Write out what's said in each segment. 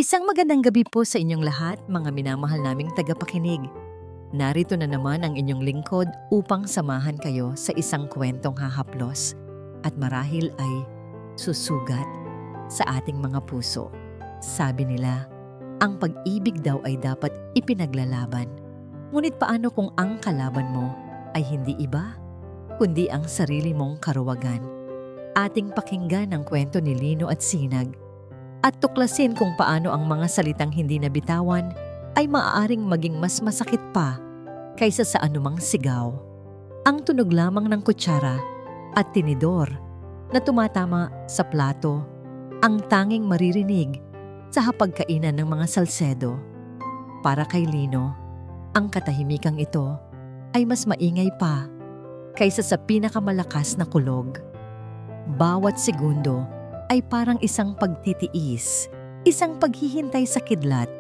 Isang magandang gabi po sa inyong lahat, mga minamahal naming tagapakinig. Narito na naman ang inyong lingkod upang samahan kayo sa isang kwentong hahaplos at marahil ay susugat sa ating mga puso. Sabi nila, ang pag-ibig daw ay dapat ipinaglalaban. Ngunit paano kung ang kalaban mo ay hindi iba, kundi ang sarili mong karuwagan? Ating pakinggan ang kwento ni Lino at Sinag at tuklasin kung paano ang mga salitang hindi nabitawan ay maaaring maging mas masakit pa kaysa sa anumang sigaw. Ang tunog lamang ng kutsara at tinidor na tumatama sa plato ang tanging maririnig sa hapagkainan ng mga salsedo. Para kay Lino, ang katahimikang ito ay mas maingay pa kaysa sa pinakamalakas na kulog. Bawat segundo ay parang isang pagtitiis, isang paghihintay sa kidlat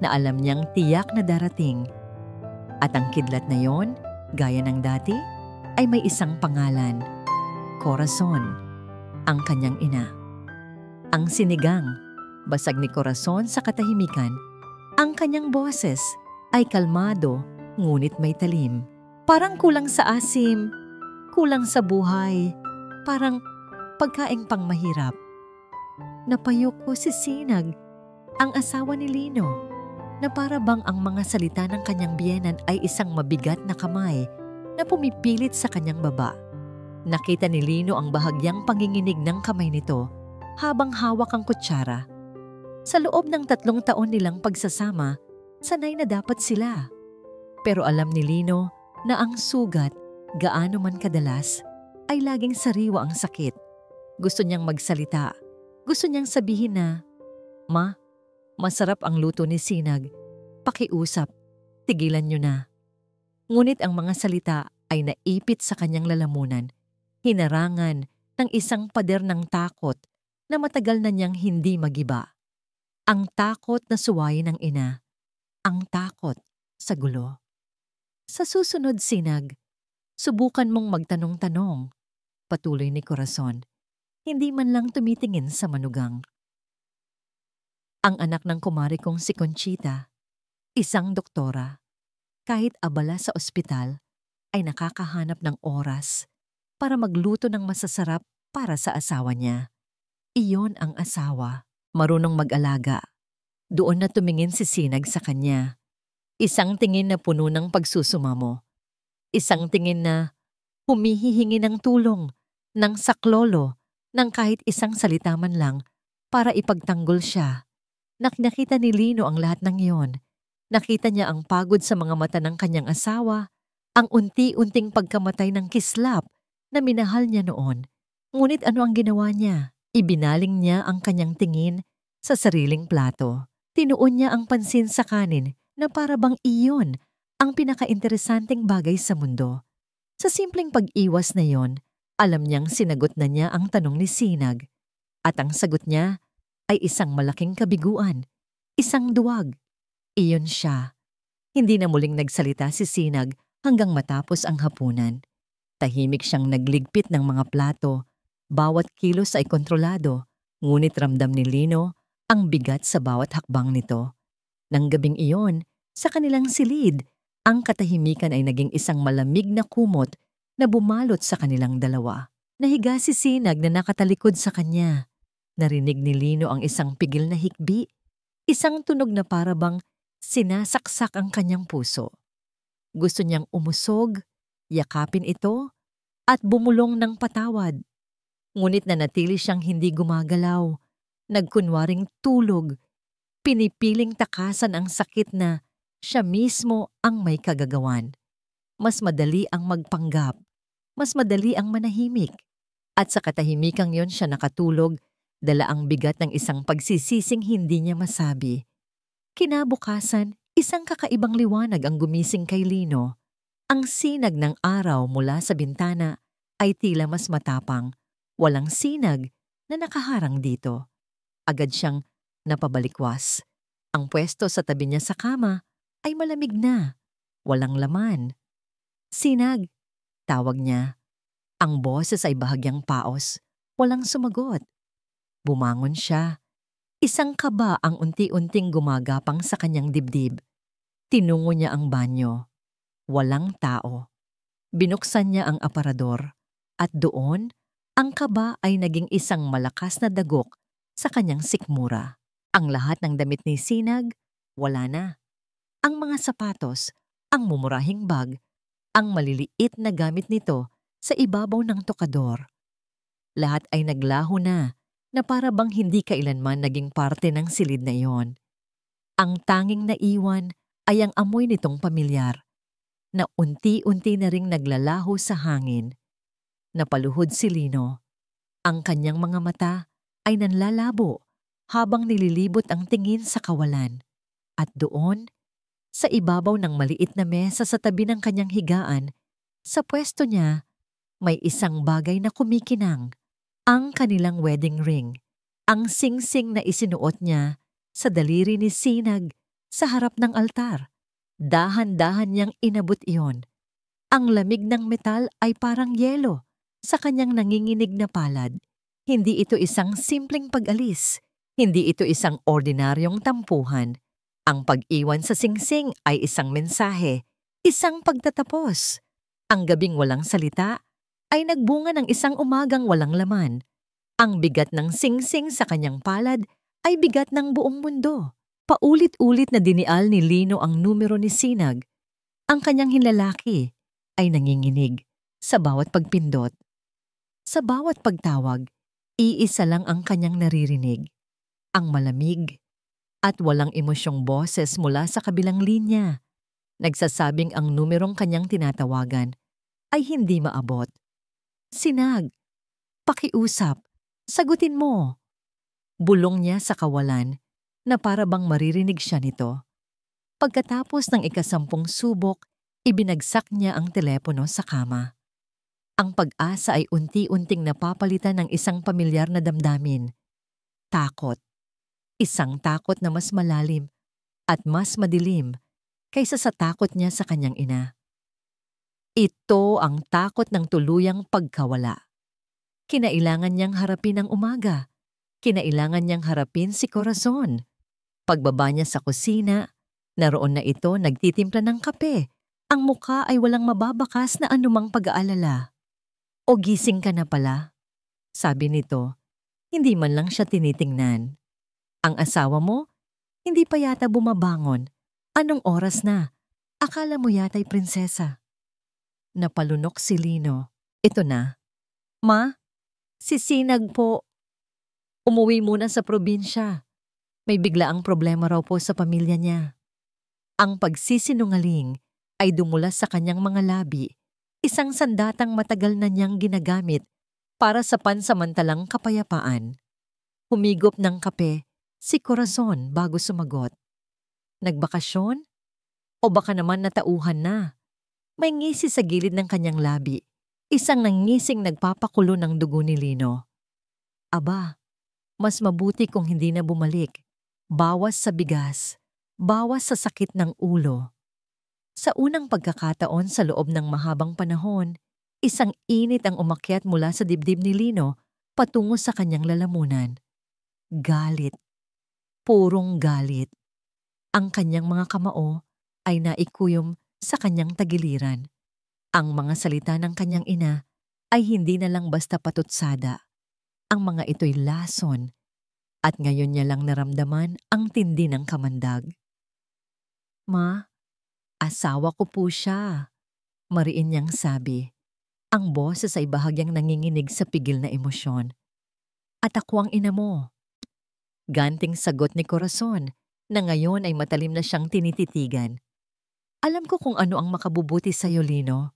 na alam niyang tiyak na darating. At ang kidlat na yon, gaya ng dati, ay may isang pangalan, Corazon, ang kanyang ina. Ang sinigang, basag ni Corazon sa katahimikan. Ang kanyang boses ay kalmado, ngunit may talim. Parang kulang sa asim, kulang sa buhay, parang pagkaing pang mahirap. Napayoko si Sinag, ang asawa ni Lino, na para bang ang mga salita ng kanyang biyenan ay isang mabigat na kamay na pumipilit sa kanyang baba. Nakita ni Lino ang bahagyang panginginig ng kamay nito habang hawak ang kutsara. Sa loob ng 3 taon nilang pagsasama, sanay na dapat sila. Pero alam ni Lino na ang sugat, gaano man kadalas, ay laging sariwa ang sakit. Gusto niyang magsalita. Gusto niyang sabihin na, "Ma, masarap ang luto ni Sinag. Pakiusap, tigilan niyo na." Ngunit ang mga salita ay naipit sa kanyang lalamunan, hinarangan ng isang pader ng takot na matagal na niyang hindi magiba. Ang takot na suwayin ng ina, ang takot sa gulo. Sa susunod, Sinag, subukan mong magtanong-tanong, patuloy ni Corazon. Hindi man lang tumitingin sa manugang. Ang anak ng kumari kong si Conchita, isang doktora, kahit abala sa ospital, ay nakakahanap ng oras para magluto ng masasarap para sa asawa niya. Iyon ang asawa, marunong mag-alaga. Doon na tumingin si Sinag sa kanya. Isang tingin na puno ng pagsusumamo. Isang tingin na humihihingi ng tulong, ng saklolo, ng kahit isang salita man lang para ipagtanggol siya. Nakita ni Lino ang lahat ng iyon. Nakita niya ang pagod sa mga mata ng kanyang asawa, ang unti-unting pagkamatay ng kislap na minahal niya noon. Ngunit ano ang ginawa niya? Ibinaling niya ang kanyang tingin sa sariling plato. Tinuon niya ang pansin sa kanin na para bang iyon ang pinakainteresanteng bagay sa mundo. Sa simpleng pag-iwas na iyon, alam niyang sinagot na niya ang tanong ni Sinag. At ang sagot niya ay isang malaking kabiguan, isang duwag. Iyon siya. Hindi na muling nagsalita si Sinag hanggang matapos ang hapunan. Tahimik siyang nagligpit ng mga plato. Bawat kilos ay kontrolado, ngunit ramdam ni Lino ang bigat sa bawat hakbang nito. Nang gabing iyon, sa kanilang silid, ang katahimikan ay naging isang malamig na kumot na bumalot sa kanilang dalawa. Nahiga si Sinag na nakatalikod sa kanya. Narinig ni Lino ang isang pigil na hikbi, isang tunog na para bang sinasaksak ang kanyang puso. Gusto niyang umusog, yakapin ito, at bumulong ng patawad. Ngunit nanatili siyang hindi gumagalaw, nagkunwaring tulog, pinipiling takasan ang sakit na siya mismo ang may kagagawan. Mas madali ang magpanggap, mas madali ang manahimik. At sa katahimikang yon siya nakatulog, dala ang bigat ng isang pagsisising hindi niya masabi. Kinabukasan, isang kakaibang liwanag ang gumising kay Lino. Ang sinag ng araw mula sa bintana ay tila mas matapang. Walang sinag na nakaharang dito. Agad siyang napabalikwas. Ang pwesto sa tabi niya sa kama ay malamig na. Walang laman. "Sinag," tawag niya. Ang boses ay bahagyang paos. Walang sumagot. Bumangon siya. Isang kaba ang unti-unting gumagapang sa kanyang dibdib. Tinungo niya ang banyo. Walang tao. Binuksan niya ang aparador. At doon, ang kaba ay naging isang malakas na dagok sa kanyang sikmura. Ang lahat ng damit ni Sinag, wala na. Ang mga sapatos, ang mumurahing bag, ang maliliit na gamit nito sa ibabaw ng tokador. Lahat ay naglaho na para bang hindi kailanman naging parte ng silid na iyon. Ang tanging naiwan ay ang amoy nitong pamilyar na unti-unti na ring naglalaho sa hangin. Napaluhod si Lino. Ang kanyang mga mata ay nanlalabo habang nililibot ang tingin sa kawalan. At doon, sa ibabaw ng maliit na mesa sa tabi ng kanyang higaan, sa pwesto niya, may isang bagay na kumikinang. Ang kanilang wedding ring, ang singsing na isinuot niya sa daliri ni Sinag sa harap ng altar. Dahan-dahan niyang inabot iyon. Ang lamig ng metal ay parang yelo sa kanyang nanginginig na palad. Hindi ito isang simpleng pag-alis. Hindi ito isang ordinaryong tampuhan. Ang pag-iwan sa singsing ay isang mensahe, isang pagtatapos. Ang gabing walang salita ay nagbunga ng isang umagang walang laman. Ang bigat ng singsing sa kanyang palad ay bigat ng buong mundo. Paulit-ulit na dinial ni Lino ang numero ni Sinag. Ang kanyang hinlalaki ay nanginginig sa bawat pagpindot. Sa bawat pagtawag, iisa lang ang kanyang naririnig. Ang malamig at walang emosyong boses mula sa kabilang linya. Nagsasabing ang numerong kanyang tinatawagan ay hindi maabot. Sinag, pakiusap, sagutin mo. Bulong niya sa kawalan na para bang maririnig siya nito. Pagkatapos ng 10 subok, ibinagsak niya ang telepono sa kama. Ang pag-asa ay unti-unting napapalitan ng isang pamilyar na damdamin. Takot. Isang takot na mas malalim at mas madilim kaysa sa takot niya sa kanyang ina. Ito ang takot ng tuluyang pagkawala. Kinailangan niyang harapin ang umaga. Kinailangan niyang harapin si Corazon. Pagbaba niya sa kusina, naroon na ito nagtitimpla ng kape. Ang mukha ay walang mababakas na anumang pag-aalala. O gising ka na pala, sabi nito. Hindi man lang siya tinitingnan. Ang asawa mo, hindi pa yata bumabangon. Anong oras na? Akala mo yata'y prinsesa. Napalunok si Lino. Ito na. Ma, si Sinag po. Umuwi muna sa probinsya. May biglaang problema raw po sa pamilya niya. Ang pagsisinungaling ay dumulas sa kanyang mga labi, isang sandatang matagal na niyang ginagamit para sa pansamantalang kapayapaan. Humigop ng kape si Corazon bago sumagot. Nagbakasyon? O baka naman natauhan na? May ngisi sa gilid ng kanyang labi, isang nangising nagpapakulo ng dugo ni Lino. Aba, mas mabuti kung hindi na bumalik. Bawas sa bigas, bawas sa sakit ng ulo. Sa unang pagkakataon sa loob ng mahabang panahon, isang init ang umakyat mula sa dibdib ni Lino patungo sa kanyang lalamunan. Galit. Purong galit. Ang kanyang mga kamao ay naikuyom sa kanyang tagiliran. Ang mga salita ng kanyang ina ay hindi na lang basta patutsada. Ang mga ito'y lason at ngayon niya lang naramdaman ang tindi ng kamandag. Ma, asawa ko po siya, mariin niyang sabi. Ang boses ay bahagyang nanginginig sa pigil na emosyon. At ako ang ina mo. Ganting sagot ni Corazon na ngayon ay matalim na siyang tinititigan. Alam ko kung ano ang makabubuti sa'yo, Lino.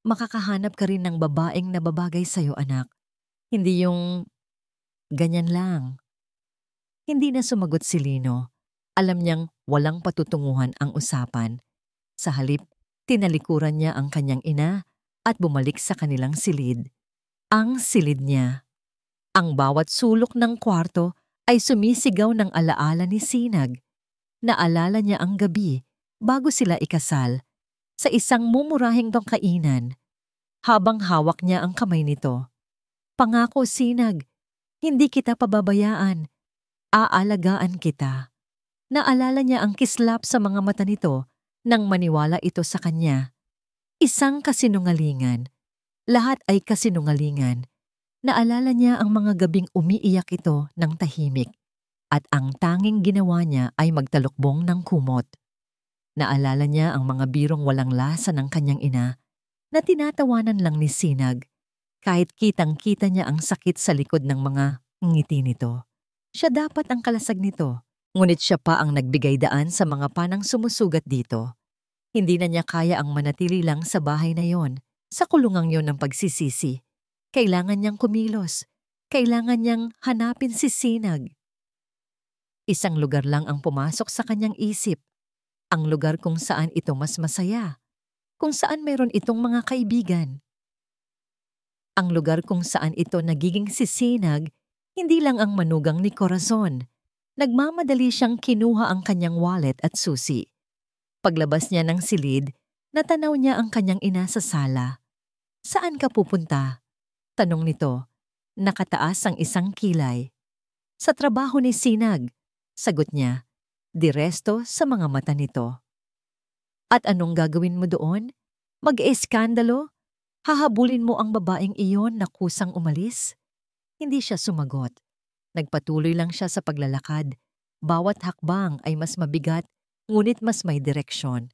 Makakahanap ka rin ng babaeng nababagay sa'yo, anak. Hindi yung ganyan lang. Hindi na sumagot si Lino. Alam niyang walang patutunguhan ang usapan. Sa halip, tinalikuran niya ang kanyang ina at bumalik sa kanilang silid. Ang silid niya. Ang bawat sulok ng kwarto ay sumisigaw ng alaala ni Sinag. Naalala niya ang gabi bago sila ikasal sa isang mumurahing kainan. Habang hawak niya ang kamay nito. Pangako, Sinag, hindi kita pababayaan. Aalagaan kita. Naalala niya ang kislap sa mga mata nito nang maniwala ito sa kanya. Isang kasinungalingan. Lahat ay kasinungalingan. Naalala niya ang mga gabing umiiyak ito ng tahimik at ang tanging ginawa niya ay magtalukbong ng kumot. Naalala niya ang mga birong walang lasa ng kanyang ina na tinatawanan lang ni Sinag kahit kitang-kita niya ang sakit sa likod ng mga ngiti nito. Siya dapat ang kalasag nito, ngunit siya pa ang nagbigay daan sa mga panang sumusugat dito. Hindi na niya kaya ang manatili lang sa bahay na yon, sa kulungang yon ng pagsisisi. Kailangan niyang kumilos. Kailangan niyang hanapin si Sinag. Isang lugar lang ang pumasok sa kanyang isip. Ang lugar kung saan ito mas masaya. Kung saan mayroon itong mga kaibigan. Ang lugar kung saan ito nagiging si Sinag, hindi lang ang manugang ni Corazon. Nagmamadali siyang kinuha ang kanyang wallet at susi. Paglabas niya ng silid, natanaw niya ang kanyang ina sa sala. "Saan ka pupunta?" tanong nito. Nakataas ang isang kilay. "Sa trabaho ni Sinag," sagot niya. Diresto sa mga mata nito. "At anong gagawin mo doon? Mag-eskandalo? Hahabulin mo ang babaeng iyon na kusang umalis?" Hindi siya sumagot. Nagpatuloy lang siya sa paglalakad. Bawat hakbang ay mas mabigat, ngunit mas may direksyon.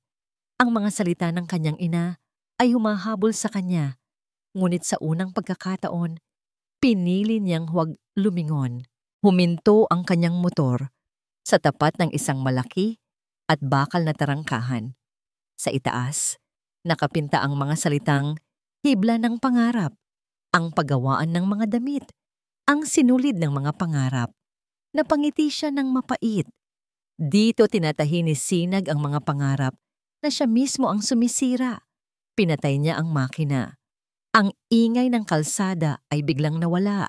Ang mga salita ng kanyang ina ay humahabol sa kanya, ngunit sa unang pagkakataon, pinili niyang huwag lumingon. Huminto ang kanyang motor sa tapat ng isang malaki at bakal na tarangkahan. Sa itaas, nakapinta ang mga salitang hibla ng pangarap, ang paggawaan ng mga damit, ang sinulid ng mga pangarap. Napangiti siya ng mapait. Dito tinatahi ni Sinag ang mga pangarap na siya mismo ang sumisira. Pinatay niya ang makina. Ang ingay ng kalsada ay biglang nawala.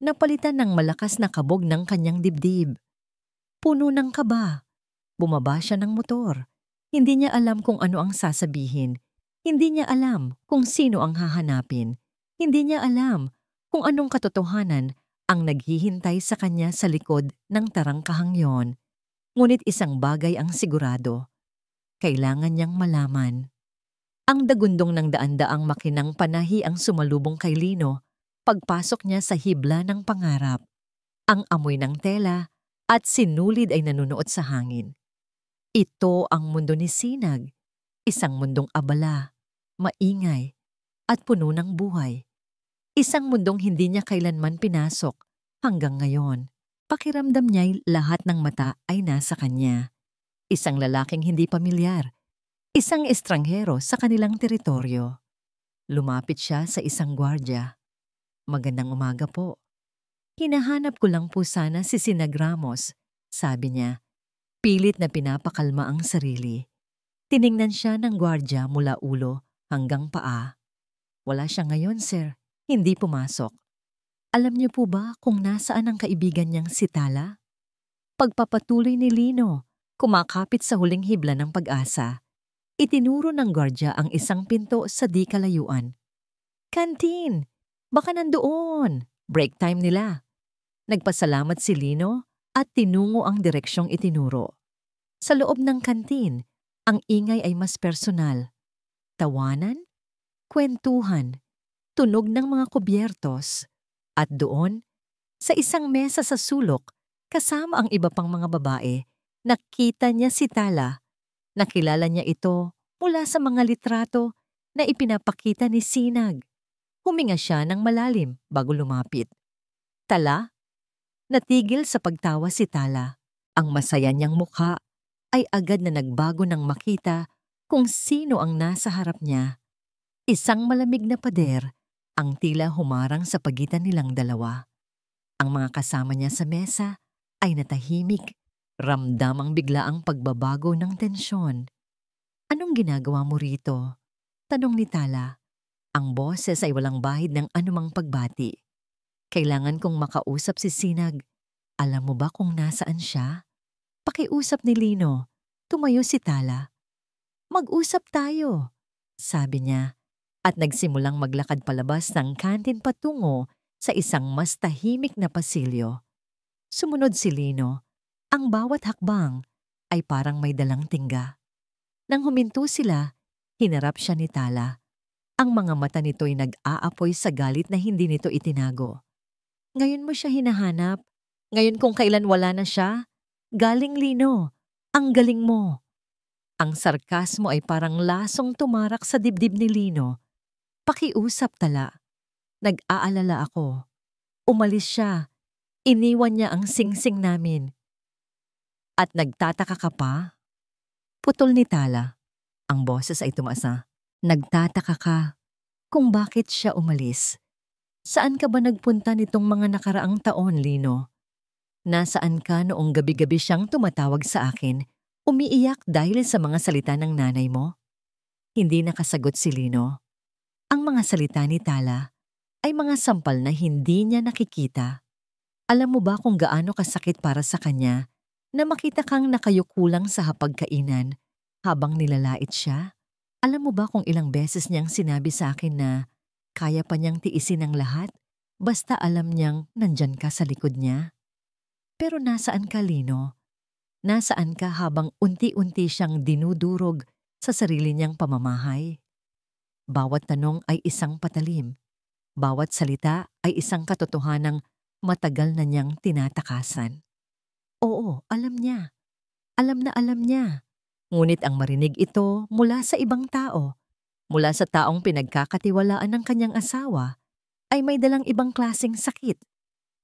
Napalitan ng malakas na kabog ng kanyang dibdib. Puno ng kaba. Bumaba siya ng motor. Hindi niya alam kung ano ang sasabihin. Hindi niya alam kung sino ang hahanapin. Hindi niya alam kung anong katotohanan ang naghihintay sa kanya sa likod ng tarangkahang yon. Ngunit isang bagay ang sigurado. Kailangan niyang malaman. Ang dagundong ng daan-daang makinang panahi ang sumalubong kay Lino pagpasok niya sa hibla ng pangarap. Ang amoy ng tela at sinulid ay nanunuot sa hangin. Ito ang mundo ni Sinag, isang mundong abala, maingay, at puno ng buhay. Isang mundong hindi niya kailanman pinasok hanggang ngayon. Pakiramdam niya'y lahat ng mata ay nasa kanya. Isang lalaking hindi pamilyar, isang estranghero sa kanilang teritoryo. Lumapit siya sa isang gwardya. "Magandang umaga po. Hinahanap ko lang po sana si Sinag Ramos," sabi niya. Pilit na pinapakalma ang sarili. Tiningnan siya ng gwardya mula ulo hanggang paa. "Wala siya ngayon, sir. Hindi pumasok." "Alam niyo po ba kung nasaan ang kaibigan niyang si Tala?" Pagpapatuloy ni Lino, kumakapit sa huling hibla ng pag-asa. Itinuro ng gwardya ang isang pinto sa di kalayuan. "Kantin! Baka nandoon! Break time nila." Nagpasalamat si Lino at tinungo ang direksyong itinuro. Sa loob ng kantin, ang ingay ay mas personal. Tawanan, kwentuhan, tunog ng mga kubyertos. At doon, sa isang mesa sa sulok, kasama ang iba pang mga babae, nakita niya si Tala. Nakilala niya ito mula sa mga litrato na ipinapakita ni Sinag. Huminga siya ng malalim bago lumapit. "Tala?" Natigil sa pagtawa si Tala. Ang masaya niyang mukha ay agad na nagbago nang makita kung sino ang nasa harap niya. Isang malamig na pader ang tila humarang sa pagitan nilang dalawa. Ang mga kasama niya sa mesa ay natahimik. Ramdam ang biglaang pagbabago ng tensyon. "Anong ginagawa mo rito?" tanong ni Tala. Ang boses ay walang bahid ng anumang pagbati. "Kailangan kong makausap si Sinag. Alam mo ba kung nasaan siya?" Pakiusap ni Lino. Tumayo si Tala. "Mag-usap tayo," sabi niya. At nagsimulang maglakad palabas ng kantin patungo sa isang mas tahimik na pasilyo. Sumunod si Lino. Ang bawat hakbang ay parang may dalang tingga. Nang huminto sila, hinarap siya ni Tala. Ang mga mata nito'y nag-aapoy sa galit na hindi nito itinago. Ngayon mo siya hinahanap? Ngayon kung kailan wala na siya? Galing, Lino. Ang galing mo. Ang sarkasmo ay parang lasong tumarak sa dibdib ni Lino. Pakiusap, Tala. Nag-aalala ako. Umalis siya. Iniwan niya ang singsing namin. At nagtataka ka pa? Putol ni Tala. Ang boses ay tumaas. Nagtataka ka kung bakit siya umalis. Saan ka ba nagpunta nitong mga nakaraang taon, Lino? Nasaan ka noong gabi-gabi siyang tumatawag sa akin, umiiyak dahil sa mga salita ng nanay mo? Hindi nakasagot si Lino. Ang mga salita ni Tala ay mga sampal na hindi niya nakikita. Alam mo ba kung gaano kasakit para sa kanya na makita kang nakayukulang sa hapagkainan habang nilalait siya? Alam mo ba kung ilang beses niyang sinabi sa akin na kaya pa niyang tiisin ang lahat basta alam niyang nandyan ka sa likod niya? Pero nasaan ka, Lino? Nasaan ka habang unti-unti siyang dinudurog sa sarili niyang pamamahay? Bawat tanong ay isang patalim. Bawat salita ay isang katotohanang matagal na niyang tinatakasan. Oo, alam niya. Alam na alam niya. Ngunit ang marinig ito mula sa ibang tao, mula sa taong pinagkakatiwalaan ng kanyang asawa, ay may dalang ibang klaseng sakit.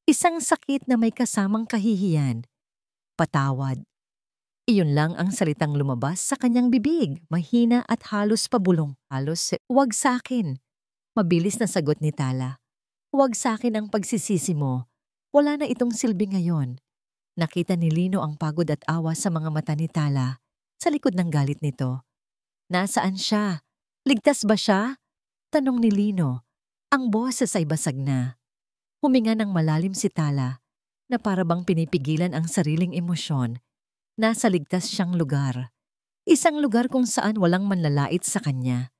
Isang sakit na may kasamang kahihiyan. Patawad. Iyon lang ang salitang lumabas sa kanyang bibig, mahina at halos pabulong. Huwag sa akin. Mabilis na sagot ni Tala. Huwag sa akin ang pagsisisi mo. Wala na itong silbi ngayon. Nakita ni Lino ang pagod at awa sa mga mata ni Tala sa likod ng galit nito. Nasaan siya? Ligtas ba siya? Tanong ni Lino. Ang boses ay basag na. Huminga ng malalim si Tala na para bang pinipigilan ang sariling emosyon. Nasa ligtas siyang lugar. Isang lugar kung saan walang manlalait sa kanya.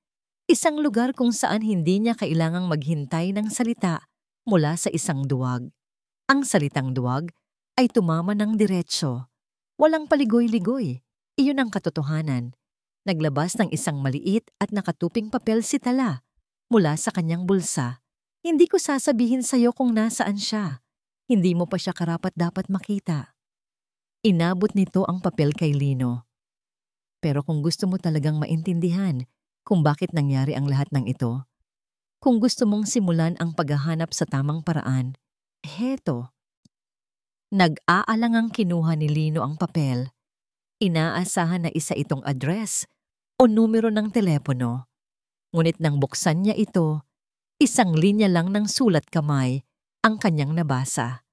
Isang lugar kung saan hindi niya kailangang maghintay ng salita mula sa isang duwag. Ang salitang duwag ay tumama ng diretso. Walang paligoy-ligoy. Iyon ang katotohanan. Naglabas ng isang maliit at nakatuping papel si Tala mula sa kanyang bulsa. Hindi ko sasabihin sa'yo kung nasaan siya. Hindi mo pa siya karapat-dapat makita. Inabot nito ang papel kay Lino. Pero kung gusto mo talagang maintindihan kung bakit nangyari ang lahat ng ito, kung gusto mong simulan ang paghahanap sa tamang paraan, heto. Nag-aalangang kinuha ni Lino ang papel. Inaasahan na isa itong address o numero ng telepono. Ngunit nang buksan niya ito, isang linya lang ng sulat kamay ang kanyang nabasa.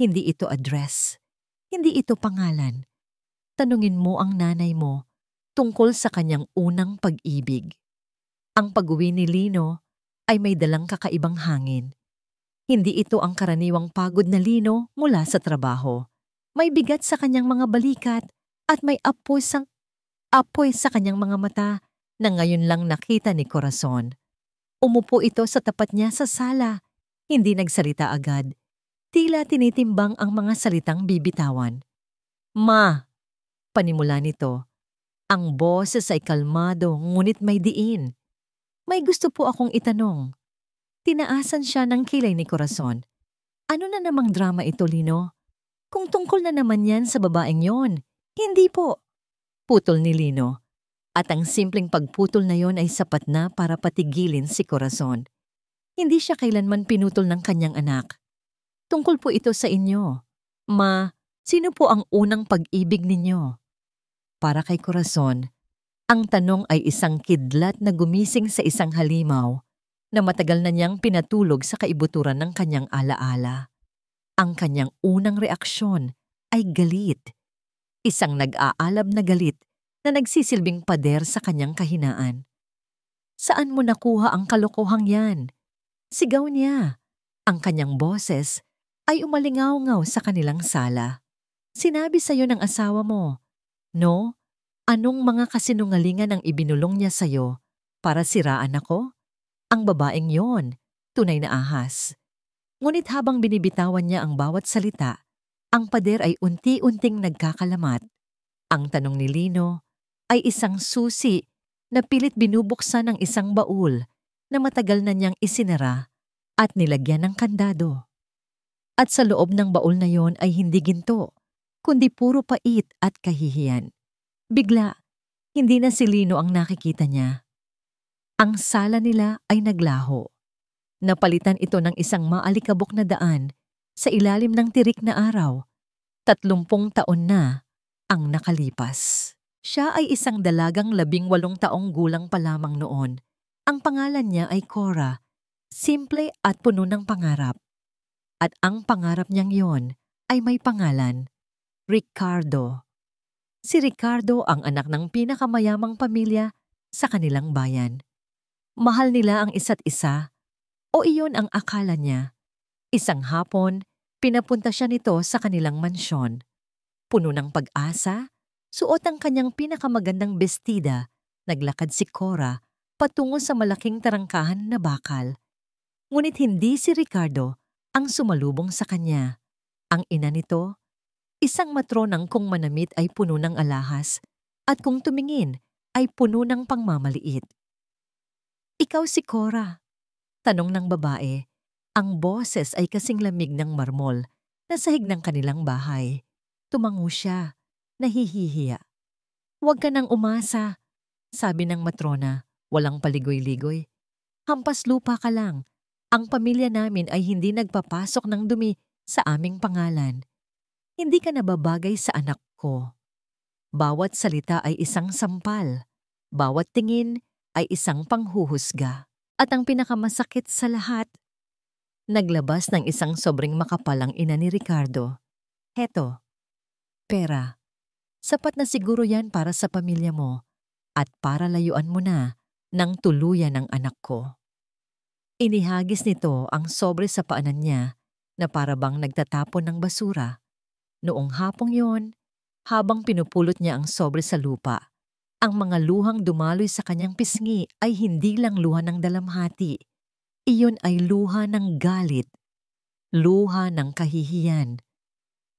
Hindi ito address. Hindi ito pangalan. Tanungin mo ang nanay mo tungkol sa kanyang unang pag-ibig. Ang pag-uwi ni Lino ay may dalang kakaibang hangin. Hindi ito ang karaniwang pagod na Lino mula sa trabaho. May bigat sa kanyang mga balikat at may apoy sa kanyang mga mata na ngayon lang nakita ni Corazon. Umupo ito sa tapat niya sa sala. Hindi nagsalita agad. Tila tinitimbang ang mga salitang bibitawan. Ma, panimula nito. Ang boses ay kalmado ngunit may diin. May gusto po akong itanong. Tinaasan siya ng kilay ni Corazon. Ano na namang drama ito, Lino? Kung tungkol na naman yan sa babaeng yon, hindi po. Putol ni Lino. At ang simpleng pagputol na yon ay sapat na para patigilin si Corazon. Hindi siya kailanman pinutol ng kanyang anak. Tungkol po ito sa inyo. Ma, sino po ang unang pag-ibig ninyo? Para kay Corazon, ang tanong ay isang kidlat na gumising sa isang halimaw na matagal na niyang pinatulog sa kaibuturan ng kanyang alaala. Ang kanyang unang reaksyon ay galit. Isang nag-aalab na galit na nagsisilbing pader sa kanyang kahinaan. Saan mo nakuha ang kalokohang yan? Sigaw niya. Ang kanyang boses ay umalingaw-ngaw sa kanilang sala. Sinabi sa'yo ng asawa mo, no? Anong mga kasinungalingan ang ibinulong niya sa'yo para siraan ako? Ang babaeng yon, tunay na ahas. Ngunit habang binibitawan niya ang bawat salita, Ang pader ay unti-unting nagkakalamat. Ang tanong ni Lino ay isang susi na pilit binubuksan ng isang baul na matagal na niyang isinara at nilagyan ng kandado. At sa loob ng baul na yon ay hindi ginto, kundi puro pait at kahihiyan. Bigla, hindi na si Lino ang nakikita niya. Ang sala nila ay naglaho. Napalitan ito ng isang maalikabok na daan sa ilalim ng tirik na araw. 30 taon na ang nakalipas. Siya ay isang dalagang 18 taong gulang pa lamang noon. Ang pangalan niya ay Cora, simple at puno ng pangarap. At ang pangarap niyang yon ay may pangalan, Ricardo. Si Ricardo ang anak ng pinakamayamang pamilya sa kanilang bayan. Mahal nila ang isa't isa, o iyon ang akala niya. Isang hapon, pinapunta siya nito sa kanilang mansyon. Puno ng pag-asa, suot ang kanyang pinakamagandang bestida, naglakad si Cora patungo sa malaking tarangkahan na bakal. Ngunit hindi si Ricardo ang sumalubong sa kanya. Ang ina nito, isang matronang kung manamit ay puno ng alahas at kung tumingin ay puno ng pangmamaliit. "Ikaw si Cora?" tanong ng babae. Ang boses ay kasing lamig ng marmol na sahig ng kanilang bahay. Tumango siya, nahihihiya. "Huwag ka nang umasa," sabi ng matrona, walang paligoy-ligoy. "Hampas lupa ka lang. Ang pamilya namin ay hindi nagpapasok ng dumi sa aming pangalan. Hindi ka nababagay sa anak ko." Bawat salita ay isang sampal. Bawat tingin ay isang panghuhusga. At ang pinakamasakit sa lahat, naglabas ng isang sobrang makapalang ina ni Ricardo. "Heto, pera. Sapat na siguro yan para sa pamilya mo at para layuan mo na ng tuluyan ng anak ko." Inihagis nito ang sobre sa paanan niya na para bang nagtatapon ng basura. Noong hapong yon, habang pinupulot niya ang sobre sa lupa, ang mga luhang dumaloy sa kanyang pisngi ay hindi lang luha ng dalamhati. Iyon ay luha ng galit, luha ng kahihiyan.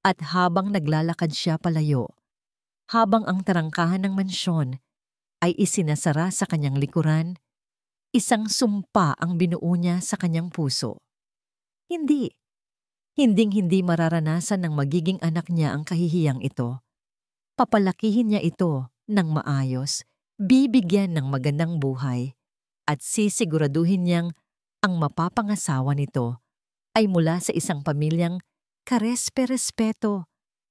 At habang naglalakad siya palayo, habang ang tarangkahan ng mansyon ay isinasara sa kanyang likuran, isang sumpa ang binuo niya sa kanyang puso. Hinding-hindi mararanasan ng magiging anak niya ang kahihiyang ito. Papalakihin niya ito ng maayos, bibigyan ng magandang buhay, at sisiguraduhin niyang ang mapapangasawa nito ay mula sa isang pamilyang karespe-respeto,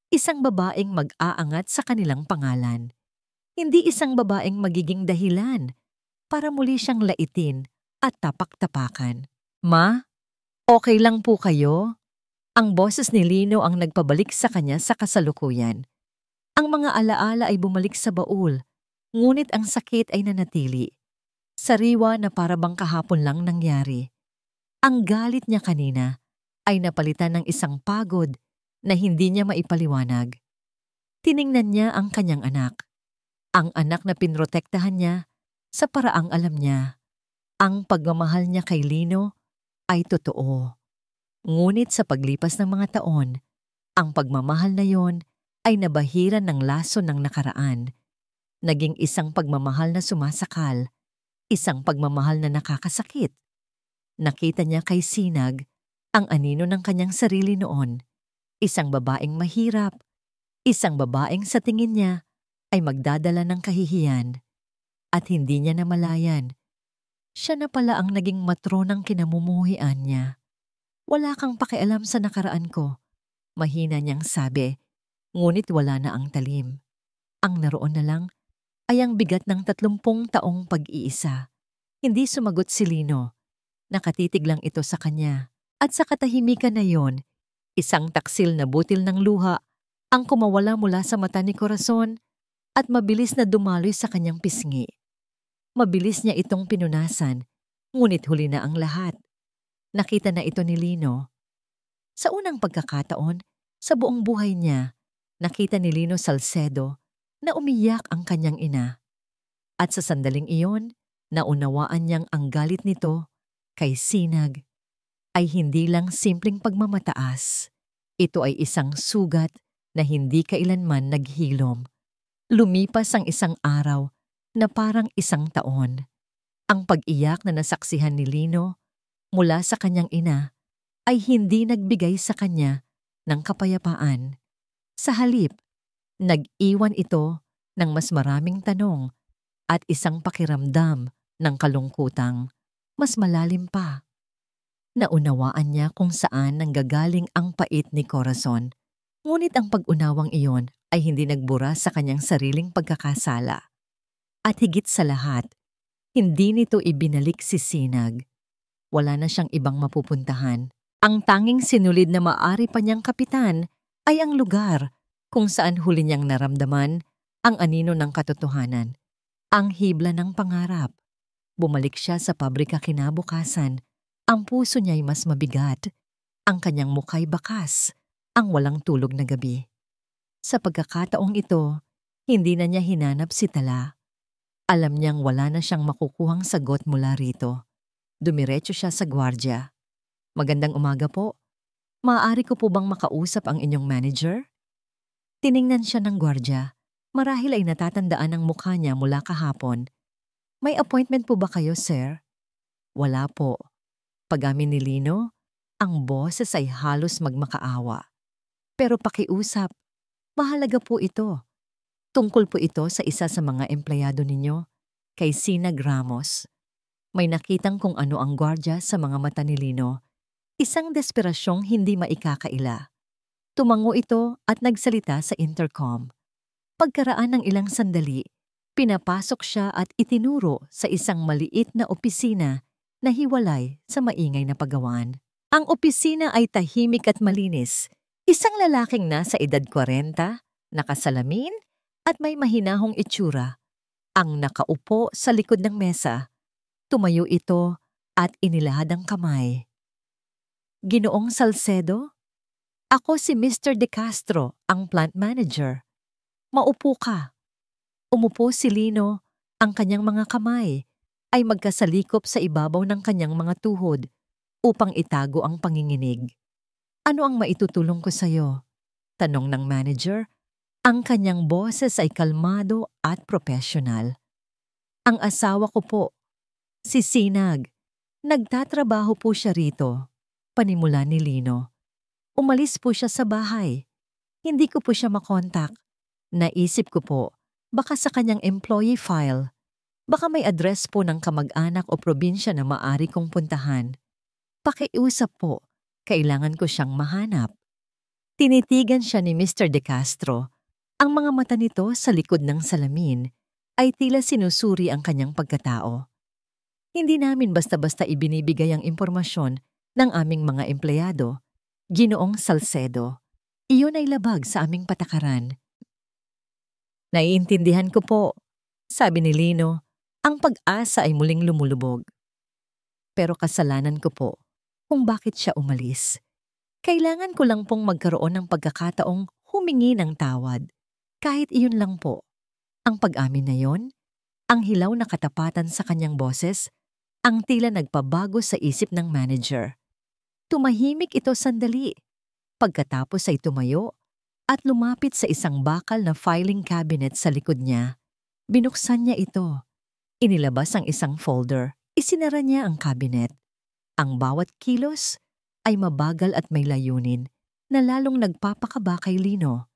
isang babaeng mag-aangat sa kanilang pangalan. Hindi isang babaeng magiging dahilan para muli siyang laitin at tapak-tapakan. "Ma, okay lang po kayo?" Ang boses ni Lino ang nagpabalik sa kanya sa kasalukuyan. Ang mga alaala ay bumalik sa baul, ngunit ang sakit ay nanatili. Sariwa na parabang kahapon lang nangyari. Ang galit niya kanina ay napalitan ng isang pagod na hindi niya maipaliwanag. Tiningnan niya ang kanyang anak. Ang anak na pinrotektahan niya sa paraang alam niya. Ang pagmamahal niya kay Lino ay totoo. Ngunit sa paglipas ng mga taon, ang pagmamahal na yon ay nabahiran ng laso ng nakaraan. Naging isang pagmamahal na sumasakal, isang pagmamahal na nakakasakit. Nakita niya kay Sinag ang anino ng kanyang sarili noon, isang babaeng mahirap, isang babaeng sa tingin niya ay magdadala ng kahihiyan. At hindi niya namalayan, siya na pala ang naging matronang kinamumuhian niya. "Wala kang pakialam sa nakaraan ko," mahina niyang sabi. Ngunit wala na ang talim. Ang naroon na lang ay ang bigat ng 30 taong pag-iisa. Hindi sumagot si Lino. Nakatitig lang ito sa kanya. At sa katahimikan na yon, isang taksil na butil ng luha ang kumawala mula sa mata ni Corazon at mabilis na dumaloy sa kanyang pisngi. Mabilis niya itong pinunasan, ngunit huli na ang lahat. Nakita na ito ni Lino. Sa unang pagkakataon, sa buong buhay niya, nakita ni Lino Salcedo na umiyak ang kanyang ina. At sa sandaling iyon, naunawaan niyang ang galit nito kay Sinag ay hindi lang simpleng pagmamataas. Ito ay isang sugat na hindi kailanman naghilom. Lumipas ang isang araw na parang isang taon. Ang pag-iyak na nasaksihan ni Lino mula sa kanyang ina ay hindi nagbigay sa kanya ng kapayapaan. Sa halip, nag-iwan ito ng mas maraming tanong at isang pakiramdam ng kalungkutang mas malalim pa. Naunawaan niya kung saan nanggagaling ang pait ni Corazon. Ngunit ang pag-unawang iyon ay hindi nagbura sa kanyang sariling pagkakasala. At higit sa lahat, hindi nito ibinalik si Sinag. Wala na siyang ibang mapupuntahan. Ang tanging sinulid na maaari pa niyang kapitan ay ang lugar kung saan huli niyang naramdaman ang anino ng katotohanan. Ang hibla ng pangarap. Bumalik siya sa pabrika kinabukasan. Ang puso niya'y mas mabigat. Ang kanyang mukha'y bakas. Ang walang tulog na gabi. Sa pagkakataong ito, hindi na niya hinanap si Tala. Alam niyang wala na siyang makukuhang sagot mula rito. Dumiretso siya sa gwardya. Magandang umaga po. Maaari ko po bang makausap ang inyong manager? Tiningnan siya ng gwardya. Marahil ay natatandaan ang mukha niya mula kahapon. May appointment po ba kayo, sir? Wala po. Pag-amin ni Lino, ang boses ay halos magmakaawa. Pero pakiusap, mahalaga po ito. Tungkol po ito sa isa sa mga empleyado ninyo, kay Sinag Ramos. May nakitang kung ano ang gwardya sa mga mata ni Lino. Isang desperasyong hindi maikakaila. Tumango ito at nagsalita sa intercom. Pagkaraan ng ilang sandali, pinapasok siya at itinuro sa isang maliit na opisina na hiwalay sa maingay na pagawaan. Ang opisina ay tahimik at malinis. Isang lalaking nasa edad 40, nakasalamin at may mahinahong itsura. Ang nakaupo sa likod ng mesa. Tumayo ito at inilahad ang kamay. Ginoong Salcedo? Ako si Mr. De Castro, ang plant manager. Maupo ka. Umupo si Lino, ang kanyang mga kamay ay magkasalikop sa ibabaw ng kanyang mga tuhod upang itago ang panginginig. Ano ang maitutulong ko sa'yo? Tanong ng manager. Ang kanyang boses ay kalmado at profesional. Ang asawa ko po, si Sinag. Nagtatrabaho po siya rito. Panimula ni Lino. Umalis po siya sa bahay. Hindi ko po siya makontak. Naisip ko po, baka sa kanyang employee file. Baka may address po ng kamag-anak o probinsya na maaari kong puntahan. Pakiusap po, kailangan ko siyang mahanap. Tinitigan siya ni Mr. De Castro. Ang mga mata nito sa likod ng salamin ay tila sinusuri ang kanyang pagkatao. Hindi namin basta-basta ibinibigay ang impormasyon ng aming mga empleyado. Ginoong Salcedo. Iyon ay labag sa aming patakaran. Naiintindihan ko po, sabi ni Lino. Ang pag-asa ay muling lumulubog. Pero kasalanan ko po kung bakit siya umalis. Kailangan ko lang pong magkaroon ng pagkakataong humingi ng tawad. Kahit iyon lang po. Ang pag-amin na yon, ang hilaw na katapatan sa kanyang boses, ang tila nagpabago sa isip ng manager. Tumahimik ito sandali. Pagkatapos ay tumayo at lumapit sa isang bakal na filing cabinet sa likod niya. Binuksan niya ito. Inilabas ang isang folder. Isinara niya ang cabinet. Ang bawat kilos ay mabagal at may layunin na lalong nagpapakaba kay Lino.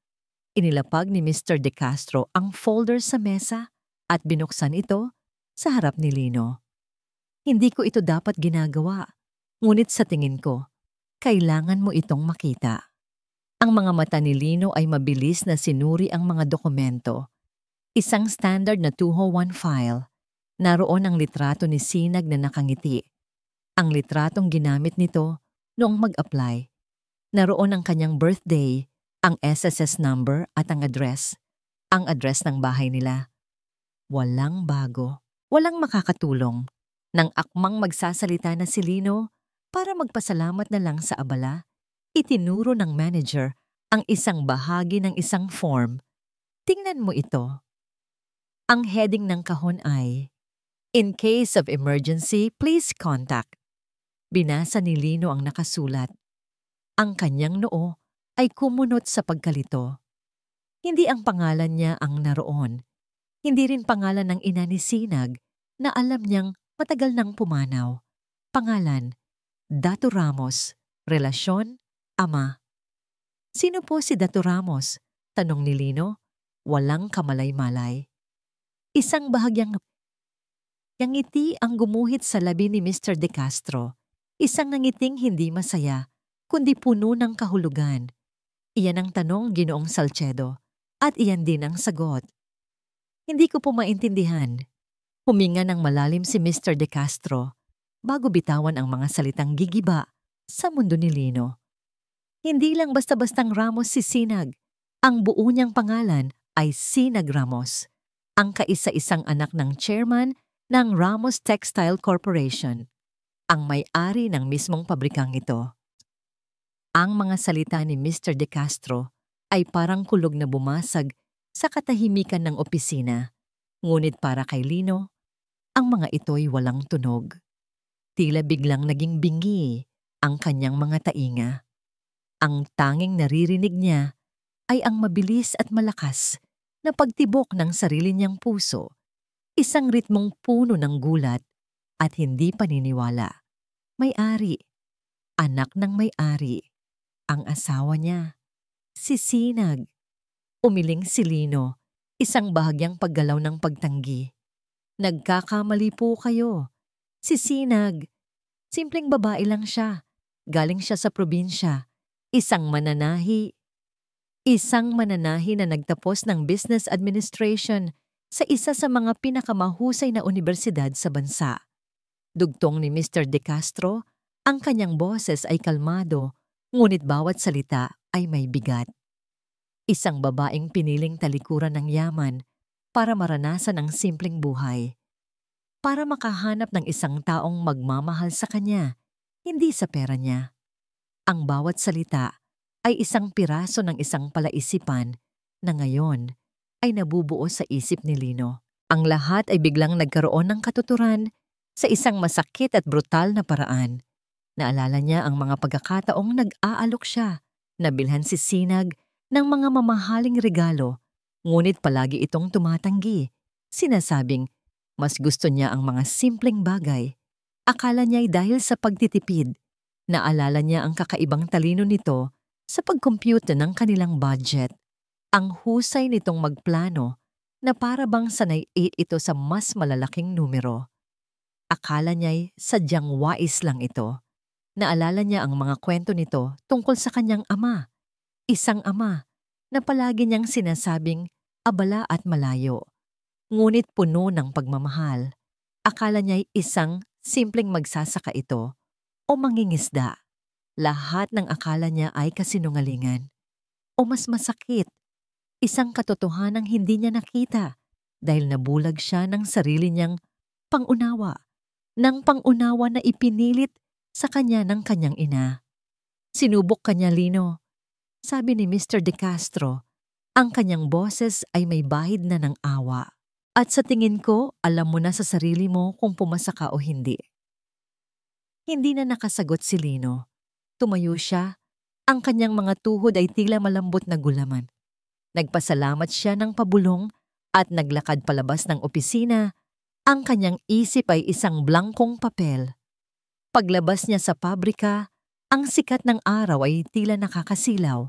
Inilapag ni Mr. De Castro ang folder sa mesa at binuksan ito sa harap ni Lino. Hindi ko ito dapat ginagawa, ngunit sa tingin ko, kailangan mo itong makita. Ang mga mata ni Lino ay mabilis na sinuri ang mga dokumento. Isang standard na 201 file. Naroon ang litrato ni Sinag na nakangiti. Ang litratong ginamit nito noong mag-apply. Naroon ang kanyang birthday, ang SSS number at ang address ng bahay nila. Walang bago, walang makakatulong. Nang akmang magsasalita na si Lino para magpasalamat na lang sa abala, itinuro ng manager ang isang bahagi ng isang form. Tingnan mo ito. Ang heading ng kahon ay, "In case of emergency, please contact." Binasa ni Lino ang nakasulat. Ang kanyang noo ay kumunot sa pagkalito. Hindi ang pangalan niya ang naroon. Hindi rin pangalan ng ina ni Sinag na alam niyang matagal nang pumanaw. Pangalan, Dato Ramos. Relasyon, ama. Sino po si Dato Ramos? Tanong ni Lino. Walang kamalay-malay. Isang bahagyang ngiti ang gumuhit sa labi ni Mr. De Castro. Isang nangiting hindi masaya, kundi puno ng kahulugan. Iyan ang tanong, Ginoong Salcedo. At iyan din ang sagot. Hindi ko po maintindihan. Huminga ng malalim si Mr. De Castro bago bitawan ang mga salitang gigiba sa mundo ni Lino. Hindi lang basta-bastang Ramos si Sinag. Ang buo niyang pangalan ay Sinag Ramos, ang kaisa-isang anak ng chairman ng Ramos Textile Corporation, ang may-ari ng mismong pabrikang ito. Ang mga salita ni Mr. De Castro ay parang kulog na bumasag sa katahimikan ng opisina, ngunit para kay Lino, ang mga ito'y walang tunog. Tila biglang naging bingi ang kanyang mga tainga. Ang tanging naririnig niya ay ang mabilis at malakas na pagtibok ng sarili niyang puso, isang ritmong puno ng gulat at hindi paniniwala. May-ari, anak ng may-ari, ang asawa niya, si Sinag. Umiling si Lino, isang bahagyang paggalaw ng pagtanggi. Nagkakamali po kayo. Si Sinag, simpleng babae lang siya. Galing siya sa probinsya. Isang mananahi na nagtapos ng business administration sa isa sa mga pinakamahusay na universidad sa bansa. Dugtong ni Mr. De Castro, ang kanyang boses ay kalmado, ngunit bawat salita ay may bigat. Isang babaeng piniling talikuran ng yaman para maranasan ang simpleng buhay. Para makahanap ng isang taong magmamahal sa kanya, hindi sa pera niya. Ang bawat salita ay isang piraso ng isang palaisipan na ngayon ay nabubuo sa isip ni Lino. Ang lahat ay biglang nagkaroon ng katuturan sa isang masakit at brutal na paraan. Naalala niya ang mga pagkakataong nag-aalok siya, nabilhan si Sinag ng mga mamahaling regalo, ngunit palagi itong tumatanggi. Sinasabing mas gusto niya ang mga simpleng bagay. Akala niya'y dahil sa pagtitipid. Naalala niya ang kakaibang talino nito sa pag-compute ng kanilang budget. Ang husay nitong magplano na para bang sanay ito sa mas malalaking numero. Akala niya'y sadyang wais lang ito. Naalala niya ang mga kwento nito tungkol sa kanyang ama. Isang ama na palagi niyang sinasabing abala at malayo, ngunit puno ng pagmamahal. Akala niya'y isang simpleng magsasaka ito o mangingisda. Lahat ng akala niya ay kasinungalingan. O mas masakit, isang katotohanang hindi niya nakita dahil nabulag siya ng sarili niyang pangunawa, ng pangunawa na ipinilit sa kanya ng kanyang ina. Sinubok kanya, Lino. Sabi ni Mr. De Castro, ang kanyang boses ay may bahid na ng awa. At sa tingin ko, alam mo na sa sarili mo kung pumasa ka o hindi. Hindi na nakasagot si Lino. Tumayo siya. Ang kanyang mga tuhod ay tila malambot na gulaman. Nagpasalamat siya ng pabulong at naglakad palabas ng opisina. Ang kanyang isip ay isang blangkong papel. Paglabas niya sa pabrika, ang sikat ng araw ay tila nakakasilaw.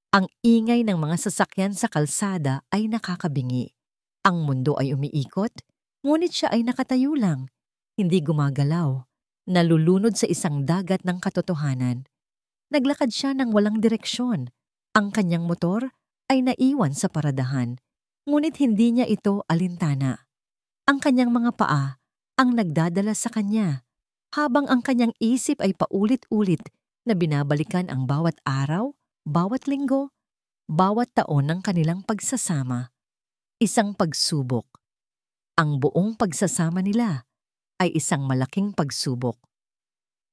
Ang ingay ng mga sasakyan sa kalsada ay nakakabingi. Ang mundo ay umiikot, ngunit siya ay nakatayo lang, hindi gumagalaw, nalulunod sa isang dagat ng katotohanan. Naglakad siya ng walang direksyon. Ang kanyang motor ay naiwan sa paradahan, ngunit hindi niya ito alintana. Ang kanyang mga paa ang nagdadala sa kanya, habang ang kanyang isip ay paulit-ulit na binabalikan ang bawat araw, bawat linggo, bawat taon ng kanilang pagsasama. Isang pagsubok. Ang buong pagsasama nila ay isang malaking pagsubok.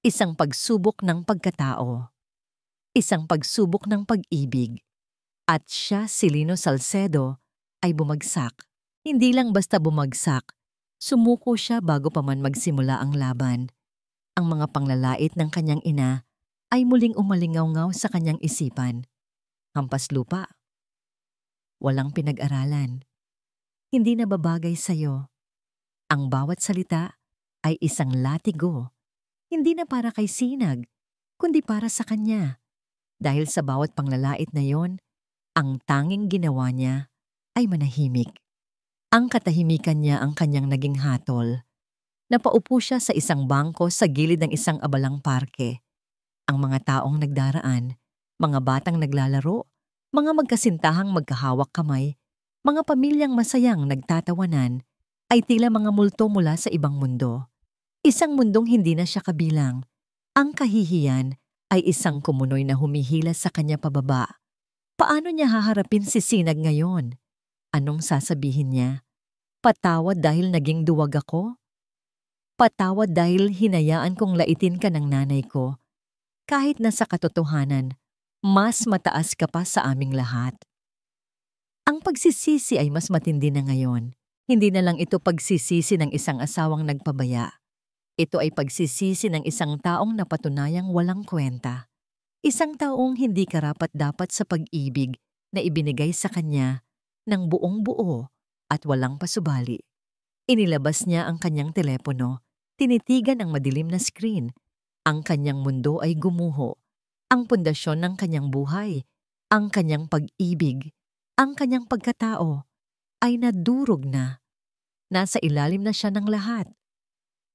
Isang pagsubok ng pagkatao. Isang pagsubok ng pag-ibig. At siya, si Lino Salcedo, ay bumagsak. Hindi lang basta bumagsak, sumuko siya bago pa man magsimula ang laban. Ang mga panglalait ng kanyang ina ay muling umalingaw-ngaw sa kanyang isipan. hampas lupa. Walang pinag-aralan. Hindi na babagay sa'yo. Ang bawat salita ay isang latigo. Hindi na para kay Sinag, kundi para sa kanya. Dahil sa bawat panglalait na yon, ang tanging ginawa niya ay manahimik. Ang katahimikan niya ang kanyang naging hatol. Napaupo siya sa isang bangko sa gilid ng isang abalang parke. Ang mga taong nagdaraan, mga batang naglalaro, mga magkasintahang magkahawak kamay, mga pamilyang masayang nagtatawanan, ay tila mga multo mula sa ibang mundo. Isang mundong hindi na siya kabilang. Ang kahihiyan ay isang kumunoy na humihila sa kanya pababa. Paano niya haharapin si Sinag ngayon? Anong sasabihin niya? Patawad dahil naging duwag ako? Patawad dahil hinayaan kong laitin ka ng nanay ko, kahit na sa katotohanan, mas mataas ka pa sa aming lahat. Ang pagsisisi ay mas matindi na ngayon. Hindi na lang ito pagsisisi ng isang asawang nagpabaya. Ito ay pagsisisi ng isang taong napatunayang walang kwenta. Isang taong hindi karapat-dapat sa pag-ibig na ibinigay sa kanya ng buong buo at walang pasubali. Inilabas niya ang kanyang telepono, tinitigan ang madilim na screen. Ang kanyang mundo ay gumuho. Ang pundasyon ng kanyang buhay, ang kanyang pag-ibig, ang kanyang pagkatao ay nadurog na. Nasa ilalim na siya ng lahat.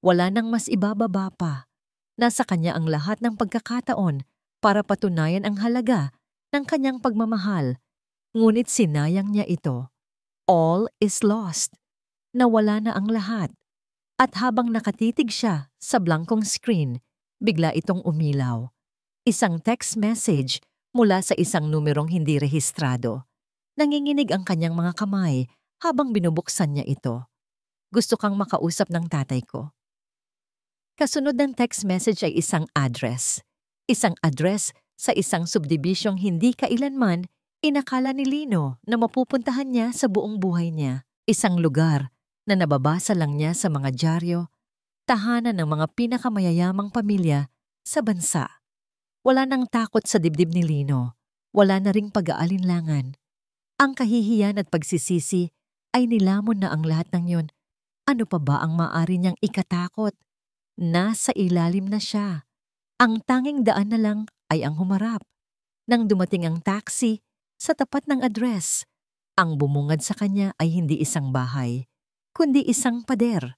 Wala nang mas ibababa pa. Nasa kanya ang lahat ng pagkakataon para patunayan ang halaga ng kanyang pagmamahal. Ngunit sinayang niya ito. All is lost. Nawala na ang lahat. At habang nakatitig siya sa blankong screen, bigla itong umilaw. Isang text message mula sa isang numerong hindi rehistrado. Nanginginig ang kanyang mga kamay habang binubuksan niya ito. Gusto kang makausap ng tatay ko. Kasunod ng text message ay isang address. Isang address sa isang subdibisyong hindi kailanman inakala ni Lino na mapupuntahan niya sa buong buhay niya. Isang lugar na nababasa lang niya sa mga dyaryo, tahanan ng mga pinakamayayamang pamilya sa bansa. Wala nang takot sa dibdib ni Lino. Wala na ring pag-aalinlangan. Ang kahihiyan at pagsisisi ay nilamon na ang lahat ng yun. Ano pa ba ang maaari niyang ikatakot? Nasa ilalim na siya. Ang tanging daan na lang ay ang humarap. Nang dumating ang taxi sa tapat ng address, ang bumungad sa kanya ay hindi isang bahay, kundi isang pader.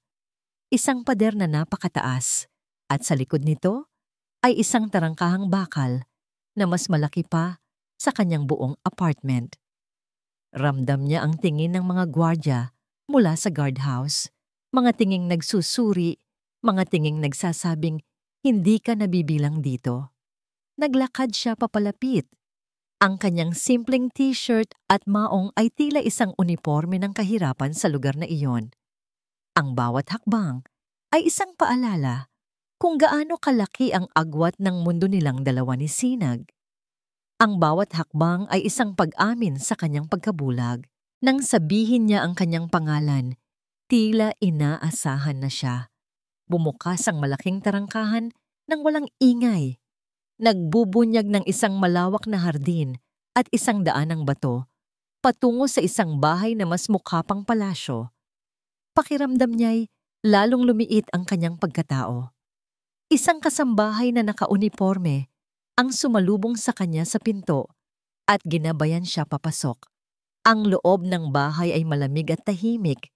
Isang pader na napakataas at sa likod nito ay isang tarangkahang bakal na mas malaki pa sa kanyang buong apartment. Ramdam niya ang tingin ng mga gwardya mula sa guardhouse, mga tinging nagsusuri, mga tinging nagsasabing, hindi ka nabibilang dito. Naglakad siya papalapit. Ang kanyang simpleng t-shirt at maong ay tila isang uniforme ng kahirapan sa lugar na iyon. Ang bawat hakbang ay isang paalala kung gaano kalaki ang agwat ng mundo nilang dalawa ni Sinag. Ang bawat hakbang ay isang pag-amin sa kanyang pagkabulag. Nang sabihin niya ang kanyang pangalan, tila inaasahan na siya. Bumukas ang malaking tarangkahan nang walang ingay. Nagbubunyag ng isang malawak na hardin at isang daan ng bato, patungo sa isang bahay na mas mukha pang palasyo. Pakiramdam niya'y lalong lumiit ang kanyang pagkatao. Isang kasambahay na nakauniporme ang sumalubong sa kanya sa pinto at ginabayan siya papasok. Ang loob ng bahay ay malamig at tahimik.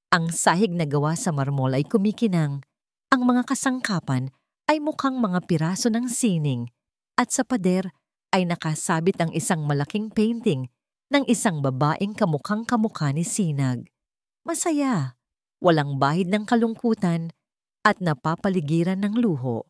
Ang sahig na gawa sa marmol ay kumikinang. Ang mga kasangkapan ay mukhang mga piraso ng sining at sa pader ay nakasabit ang isang malaking painting ng isang babaeng kamukhang kamukha ni Sinag. Masaya, walang bahid ng kalungkutan at napapaligiran ng luho.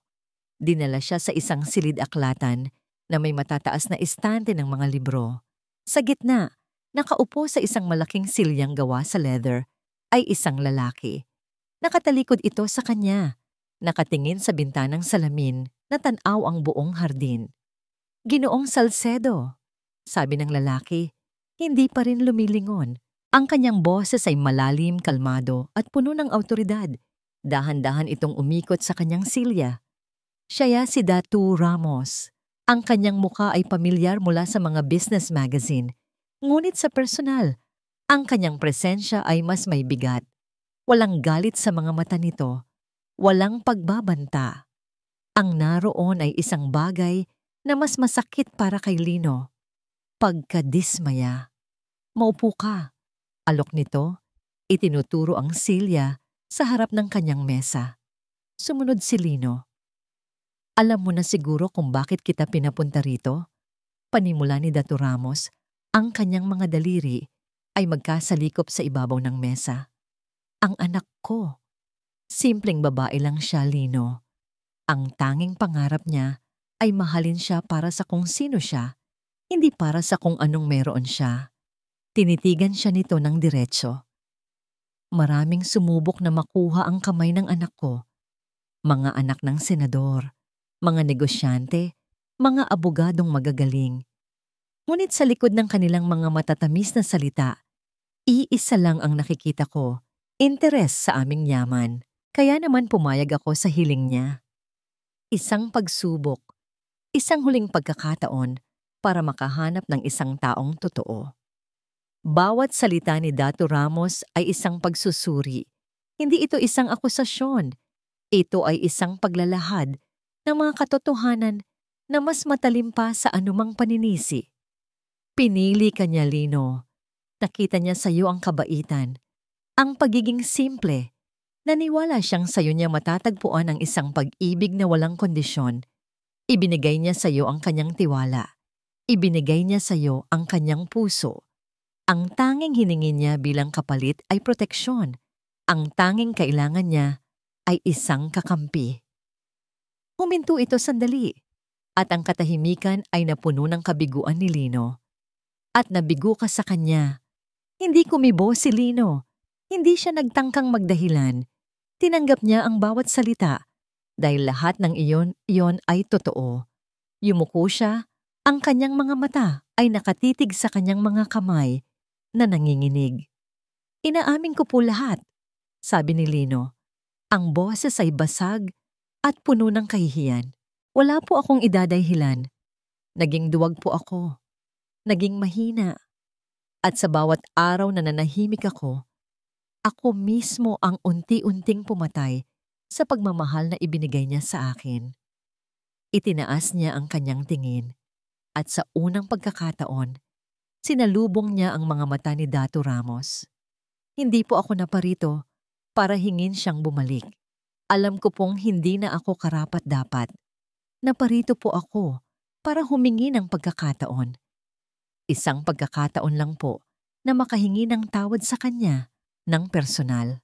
Dinala siya sa isang silid-aklatan na may matataas na estante ng mga libro. Sa gitna, nakaupo sa isang malaking silyang gawa sa leather, ay isang lalaki. Nakatalikod ito sa kanya, nakatingin sa bintanang salamin na tanaw ang buong hardin. Ginoong Salcedo, sabi ng lalaki, hindi pa rin lumilingon. Ang kanyang boses ay malalim, kalmado at puno ng awtoridad. Dahan-dahan itong umikot sa kanyang silya. Siya si Datu Ramos, Ang kanyang muka ay pamilyar mula sa mga business magazine. Ngunit sa personal, ang kanyang presensya ay mas may bigat. Walang galit sa mga mata nito. Walang pagbabanta. Ang naroon ay isang bagay na mas masakit para kay Lino. Pagkadismaya. Maupo ka. Alok nito, itinuturo ang silya sa harap ng kanyang mesa. Sumunod si Lino. Alam mo na siguro kung bakit kita pinapunta rito? Panimula ni Dato Ramos, ang kanyang mga daliri ay magkasalikop sa ibabaw ng mesa. Ang anak ko. Simpleng babae lang siya, Lino. Ang tanging pangarap niya ay mahalin siya para sa kung sino siya, hindi para sa kung anong meron siya. Tinitigan siya nito ng diretso. Maraming sumubok na makuha ang kamay ng anak ko. Mga anak ng senador, mga negosyante, mga abogadong magagaling. Ngunit sa likod ng kanilang mga matatamis na salita, iisa lang ang nakikita ko, interes sa aming yaman. Kaya naman pumayag ako sa hiling niya. Isang pagsubok, isang huling pagkakataon para makahanap ng isang taong totoo. Bawat salita ni Dato Ramos ay isang pagsusuri. Hindi ito isang akusasyon. Ito ay isang paglalahad ng mga katotohanan na mas matalim pa sa anumang paninisi. Pinili ka niya, Lino. Nakita niya sa iyo ang kabaitan, ang pagiging simple. Naniwala siyang sa iyo niya matatagpuan ang isang pag-ibig na walang kondisyon. Ibinigay niya sa iyo ang kanyang tiwala. Ibinigay niya sa iyo ang kanyang puso. Ang tanging hiningi niya bilang kapalit ay proteksyon. Ang tanging kailangan niya ay isang kakampi. Huminto ito sandali, at ang katahimikan ay napuno ng kabiguan ni Lino. At nabigo ka sa kanya. Hindi kumibo si Lino. Hindi siya nagtangkang magdahilan. Tinanggap niya ang bawat salita dahil lahat ng iyon ay totoo. Yumuko siya, ang kanyang mga mata ay nakatitig sa kanyang mga kamay na nanginginig. Inaamin ko po lahat, sabi ni Lino. Ang boses ay basag at puno ng kahihiyan. Wala po akong idadayhilan. Naging duwag po ako. Naging mahina. At sa bawat araw na nanahimik ako mismo ang unti-unting pumatay sa pagmamahal na ibinigay niya sa akin. Itinaas niya ang kanyang tingin at sa unang pagkakataon, sinalubong niya ang mga mata ni Dato Ramos. Hindi po ako naparito para hingin siyang bumalik. Alam ko pong hindi na ako karapat-dapat. Naparito po ako para humingi ng pagkakataon. Isang pagkakataon lang po na makahingi ng tawad sa kanya ng personal.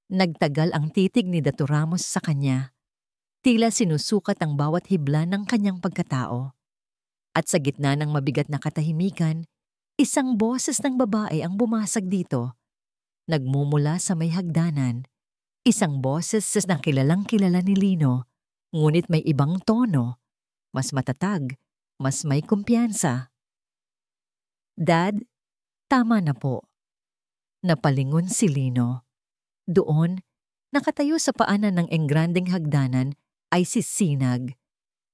Nagtagal ang titig ni Dato Ramos sa kanya. Tila sinusukat ang bawat hibla ng kanyang pagkatao. At sa gitna ng mabigat na katahimikan, isang boses ng babae ang bumasag dito. Nagmumula sa may hagdanan. Isang boses na kilalang-kilala ni Lino, ngunit may ibang tono. Mas matatag, mas may kumpiyansa. Dad, tama na po. Napalingon si Lino. Doon, nakatayo sa paanan ng engrandeng hagdanan ay si Sinag.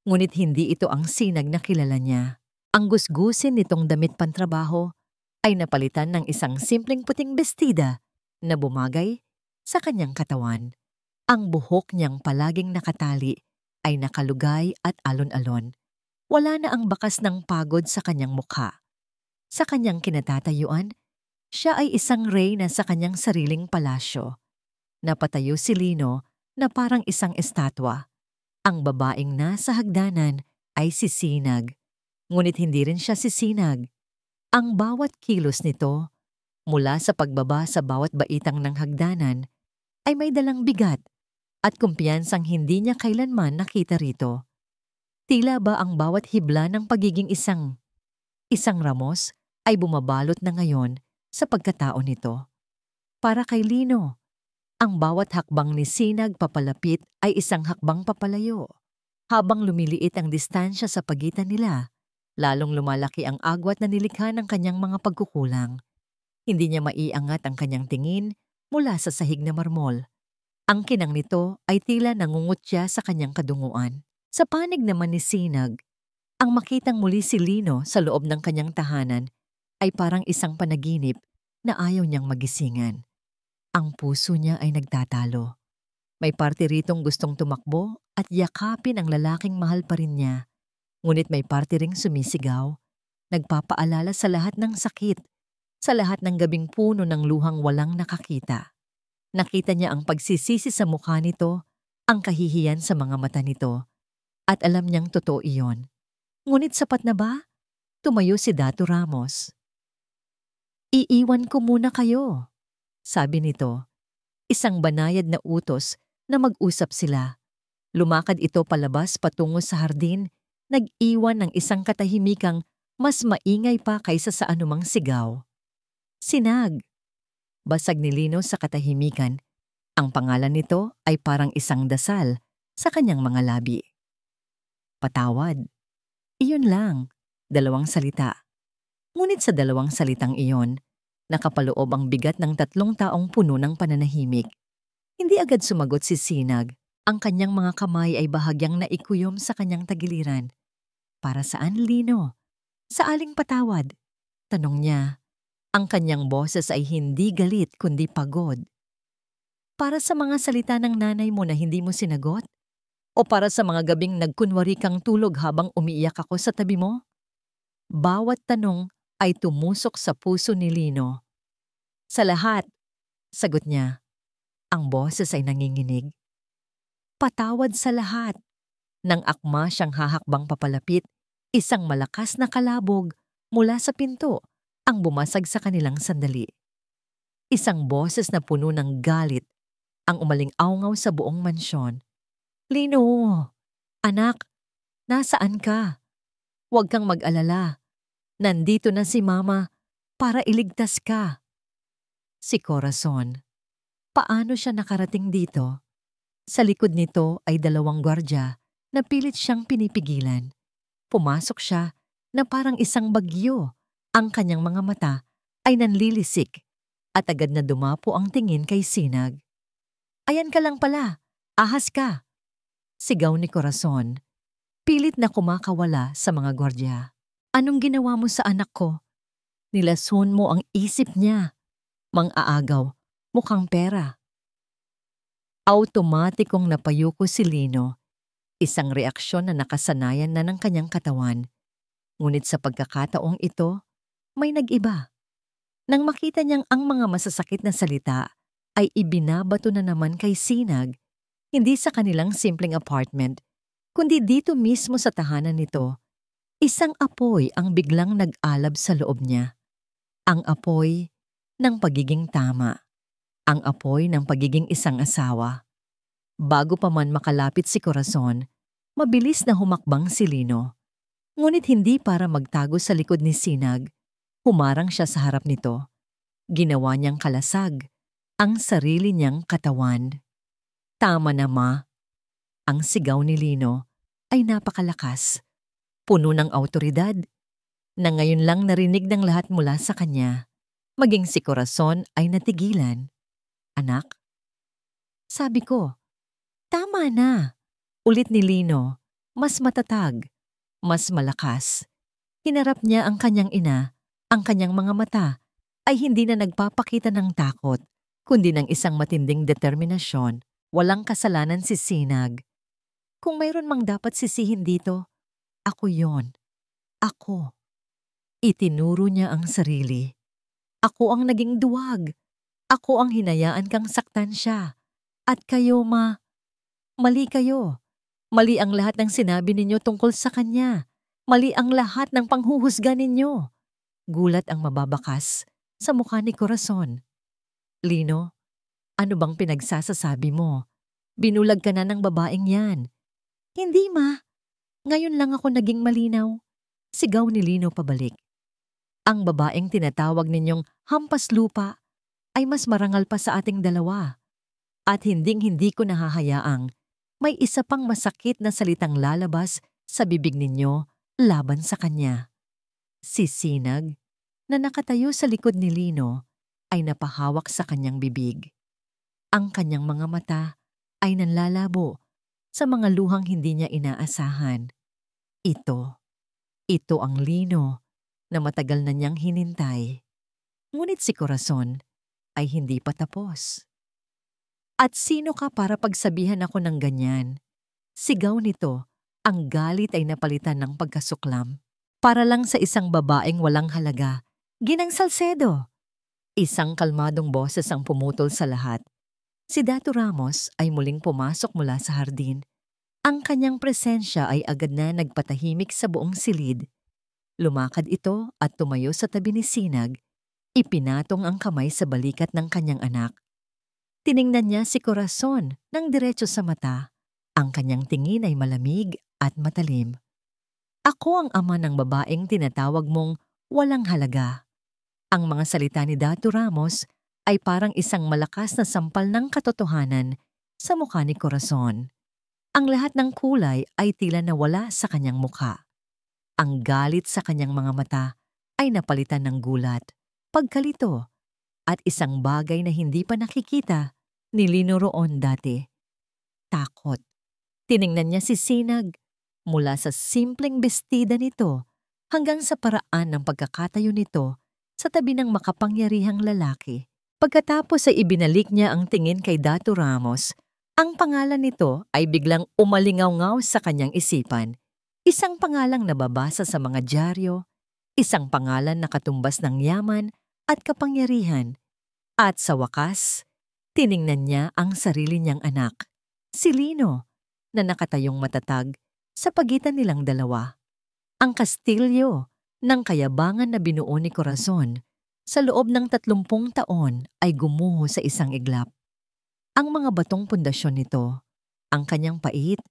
Ngunit hindi ito ang Sinag na kilala niya. Ang gusgusin nitong damit pantrabaho ay napalitan ng isang simpleng puting bestida na bumagay sa kanyang katawan. Ang buhok niyang palaging nakatali ay nakalugay at alon-alon. Wala na ang bakas ng pagod sa kanyang mukha. Sa kanyang kinatatayuan, siya ay isang reyna sa kanyang sariling palasyo. Napatayo si Lino na parang isang estatwa. Ang babaeng nasa hagdanan ay si Sinag. Ngunit hindi rin siya si Sinag. Ang bawat kilos nito, mula sa pagbaba sa bawat baitang ng hagdanan, ay may dalang bigat at kumpiyansang hindi niya kailanman nakita rito. Tila ba ang bawat hibla ng pagiging isang ramos ay bumabalot na ngayon sa pagkatao nito. Para kay Lino, ang bawat hakbang ni Sinag papalapit ay isang hakbang papalayo. Habang lumiliit ang distansya sa pagitan nila, lalong lumalaki ang agwat na nilikha ng kanyang mga pagkukulang. Hindi niya maiangat ang kanyang tingin mula sa sahig na marmol. Ang kinang nito ay tila nangungutya sa kanyang kadunguan. Sa panig naman ni Sinag, Ang makitang muli si Lino sa loob ng kanyang tahanan ay parang isang panaginip na ayaw niyang magisingan. Ang puso niya ay nagtatalo. May parte ritong gustong tumakbo at yakapin ang lalaking mahal pa rin niya. Ngunit may parte ring sumisigaw, nagpapaalala sa lahat ng sakit, sa lahat ng gabing puno ng luhang walang nakakita. Nakita niya ang pagsisisi sa mukha nito, ang kahihiyan sa mga mata nito, at alam niyang totoo iyon. Ngunit sapat na ba? Tumayo si Dato Ramos. "Iiwan ko muna kayo," sabi nito. Isang banayad na utos na mag-usap sila. Lumakad ito palabas patungo sa hardin, nag-iwan ng isang katahimikang mas maingay pa kaysa sa anumang sigaw. "Sinag." Basag ni Lino sa katahimikan. Ang pangalan nito ay parang isang dasal sa kanyang mga labi. "Patawad." Iyon lang, 2 salita. Ngunit sa 2 salitang iyon, nakapaloob ang bigat ng 3 taong puno ng pananahimik. Hindi agad sumagot si Sinag. Ang kanyang mga kamay ay bahagyang naikuyom sa kanyang tagiliran. "Para saan, Lino? Sa aling patawad?" tanong niya. Ang kanyang boses ay hindi galit kundi pagod. "Para sa mga salita ng nanay mo na hindi mo sinagot? O para sa mga gabing nagkunwari kang tulog habang umiiyak ako sa tabi mo?" Bawat tanong ay tumusok sa puso ni Lino. "Sa lahat," sagot niya. Ang boses ay nanginginig. "Patawad sa lahat." Nang akma siyang hahakbang papalapit, isang malakas na kalabog mula sa pinto ang bumasag sa kanilang sandali. Isang boses na puno ng galit ang umaling-awngaw sa buong mansyon. "Lino, anak, nasaan ka? Huwag kang mag-alala. Nandito na si Mama para iligtas ka." Si Corazon. Paano siya nakarating dito? Sa likod nito ay 2 gwardya na pilit siyang pinipigilan. Pumasok siya na parang isang bagyo. Ang kanyang mga mata ay nanlilisik at agad na dumapo ang tingin kay Sinag. "Ayan ka lang pala, ahas ka," sigaw ni Corazon. Pilit na kumakawala sa mga gwardya. "Anong ginawa mo sa anak ko?" Nilason mo ang isip niya. Mang-aagaw, mukhang pera. Automatikong napayuko si Lino. Isang reaksyon na nakasanayan na ng kanyang katawan. Ngunit sa pagkakataong ito, may nag-iba. Nang makita niyang ang mga masasakit na salita ay ibinabato na naman kay Sinag, hindi sa kanilang simpleng apartment, kundi dito mismo sa tahanan nito, isang apoy ang biglang nag-alab sa loob niya. Ang apoy ng pagiging tama. Ang apoy ng pagiging isang asawa. Bago pa man makalapit si Corazon, mabilis na humakbang si Lino. Ngunit hindi para magtago sa likod ni Sinag. Humarang siya sa harap nito. Ginawa niyang kalasag ang sarili niyang katawan. "Tama na, Ma." Ang sigaw ni Lino ay napakalakas, puno ng awtoridad, na ngayon lang narinig ng lahat mula sa kanya. Maging si Corazon ay natigilan. "Anak?" Sabi ko. "Tama na." Ulit ni Lino, mas matatag, mas malakas. Hinarap niya ang kanyang ina. Ang kanyang mga mata ay hindi na nagpapakita ng takot, kundi ng isang matinding determinasyon. Walang kasalanan si Sinag. Kung mayroon mang dapat sisihin dito, ako yon. Ako. Itinuro niya ang sarili. Ako ang naging duwag. Ako ang hinayaan kang saktan siya. At kayo, Ma, mali kayo. Mali ang lahat ng sinabi ninyo tungkol sa kanya. Mali ang lahat ng panghuhusga ninyo. Gulat ang mababakas sa mukha ni Corazon. "Lino, ano bang pinagsasasabi mo? Binulag ka na ng babaeng yan." "Hindi, Ma. Ngayon lang ako naging malinaw." Sigaw ni Lino pabalik. "Ang babaeng tinatawag ninyong hampas lupa ay mas marangal pa sa ating dalawa. At hinding-hindi ko nahahayaang may isa pang masakit na salitang lalabas sa bibig ninyo laban sa kanya." Si Sinag, na nakatayo sa likod ni Lino, ay napahawak sa kanyang bibig. Ang kanyang mga mata ay nanlalabo sa mga luhang hindi niya inaasahan. Ito, Ito ang Lino na matagal na niyang hinintay. Ngunit si Corazon ay hindi pa tapos. At sino ka para pagsabihan ako ng ganyan? Sigaw nito, ang galit ay napalitan ng pagkasuklam. Para lang sa isang babaeng walang halaga. Ginang Salcedo! Isang kalmadong boses ang pumutol sa lahat. Si Dato Ramos ay muling pumasok mula sa hardin. Ang kanyang presensya ay agad na nagpatahimik sa buong silid. Lumakad ito at tumayo sa tabi ni Sinag. Ipinatong ang kamay sa balikat ng kanyang anak. Tiningnan niya si Corazon ng diretso sa mata. Ang kanyang tingin ay malamig at matalim. Ako ang ama ng babaeng tinatawag mong walang halaga. Ang mga salita ni Dato Ramos ay parang isang malakas na sampal ng katotohanan sa mukha ni Corazon. Ang lahat ng kulay ay tila nawala sa kanyang mukha. Ang galit sa kanyang mga mata ay napalitan ng gulat, pagkalito, at isang bagay na hindi pa nakikita ni Lino roon dati. Takot. Tiningnan niya si Sinag mula sa simpleng bestida nito hanggang sa paraan ng pagkakatayo nito sa tabi ng makapangyarihang lalaki. Pagkatapos ay ibinalik niya ang tingin kay Dato Ramos, ang pangalan nito ay biglang umalingaw-ngaw sa kanyang isipan. Isang pangalang nababasa sa mga dyaryo, isang pangalan na katumbas ng yaman at kapangyarihan. At sa wakas, tiningnan niya ang sarili niyang anak, si Lino, na nakatayong matatag sa pagitan nilang dalawa. Ang kastilyo ng kayabangan na binuo ni Corazon sa loob ng 30 taon ay gumuho sa isang iglap. Ang mga batong pundasyon nito, ang kanyang pait,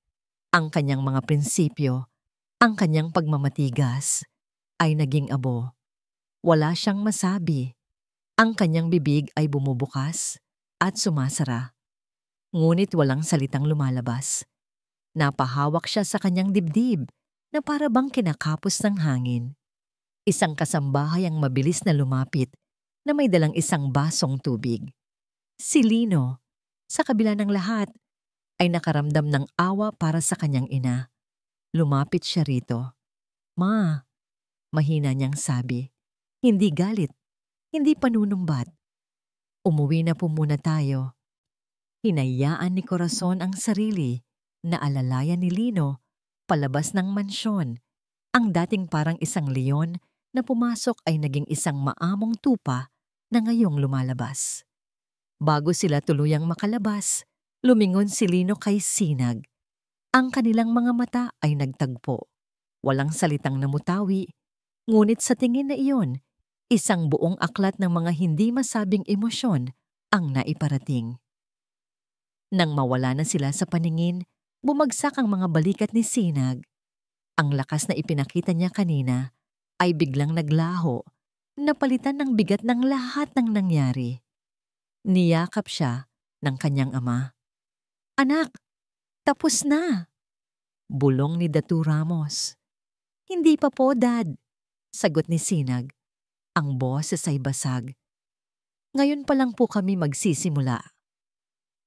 ang kanyang mga prinsipyo, ang kanyang pagmamatigas, ay naging abo. Wala siyang masabi. Ang kanyang bibig ay bumubukas at sumasara. Ngunit walang salitang lumalabas. Napahawak siya sa kanyang dibdib na para bang kinakapos ng hangin. Isang kasambahay ang mabilis na lumapit na may dalang isang basong tubig. Si Lino, sa kabila ng lahat, ay nakaramdam ng awa para sa kanyang ina. Lumapit siya rito. "Ma," mahina niyang sabi. Hindi galit, hindi panunumbat. "Umuwi na po muna tayo." Hinayaan ni Corazon ang sarili na alalayan ni Lino palabas ng mansyon. Ang dating parang isang leon na pumasok ay naging isang maamong tupa na ngayong lumalabas. Bago sila tuluyang makalabas, lumingon si Lino kay Sinag. Ang kanilang mga mata ay nagtagpo. Walang salitang namutawi, ngunit sa tingin na iyon, isang buong aklat ng mga hindi masabing emosyon ang naiparating. Nang mawala na sila sa paningin, bumagsak ang mga balikat ni Sinag. Ang lakas na ipinakita niya kanina ay biglang naglaho, napalitan ng bigat ng lahat ng nangyari. Niyakap siya ng kanyang ama. "Anak, tapos na!" Bulong ni Dato Ramos. "Hindi pa po, Dad," sagot ni Sinag. Ang boses ay basag. "Ngayon pa lang po kami magsisimula."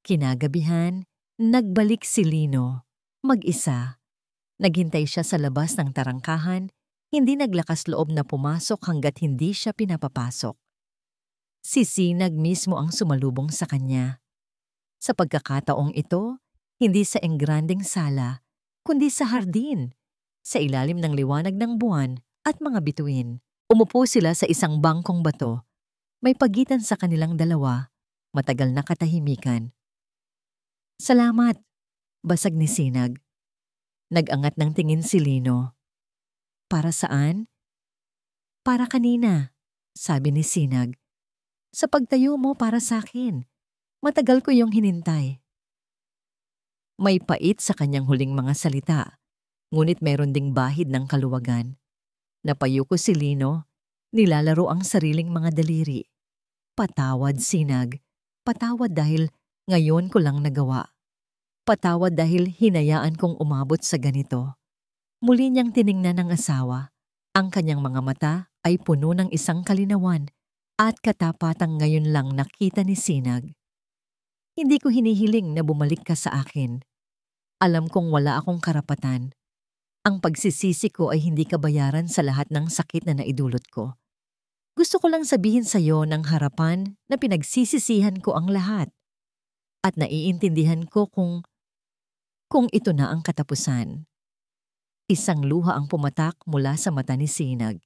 Kinagabihan, nagbalik si Lino, mag-isa. Naghintay siya sa labas ng tarangkahan, hindi naglakas loob na pumasok hanggat hindi siya pinapapasok. Si Sinag mismo ang sumalubong sa kanya. Sa pagkakataong ito, hindi sa engrandeng sala, kundi sa hardin, sa ilalim ng liwanag ng buwan at mga bituin. Umupo sila sa isang bangkong bato. May pagitan sa kanilang dalawa, matagal na katahimikan. "Salamat," basag ni Sinag. Nag-angat ng tingin si Lino. "Para saan?" "Para kanina," sabi ni Sinag. "Sa pagtayo mo para sa akin. Matagal ko yung hinintay." May pait sa kanyang huling mga salita, ngunit meron ding bahid ng kaluwagan. Napayuko si Lino, nilalaro ang sariling mga daliri. "Patawad, Sinag. Patawad dahil ngayon ko lang nagawa. Patawad dahil hinayaan kong umabot sa ganito." Muli niyang tiningnan ng asawa. Ang kanyang mga mata ay puno ng isang kalinawan at katapatang ngayon lang nakita ni Sinag. "Hindi ko hinihiling na bumalik ka sa akin. Alam kong wala akong karapatan. Ang pagsisisi ko ay hindi kabayaran sa lahat ng sakit na naidulot ko. Gusto ko lang sabihin sa iyo ng harapan na pinagsisisihan ko ang lahat at naiintindihan ko kung ito na ang katapusan. Isang luha ang pumatak mula sa mata ni Sinag.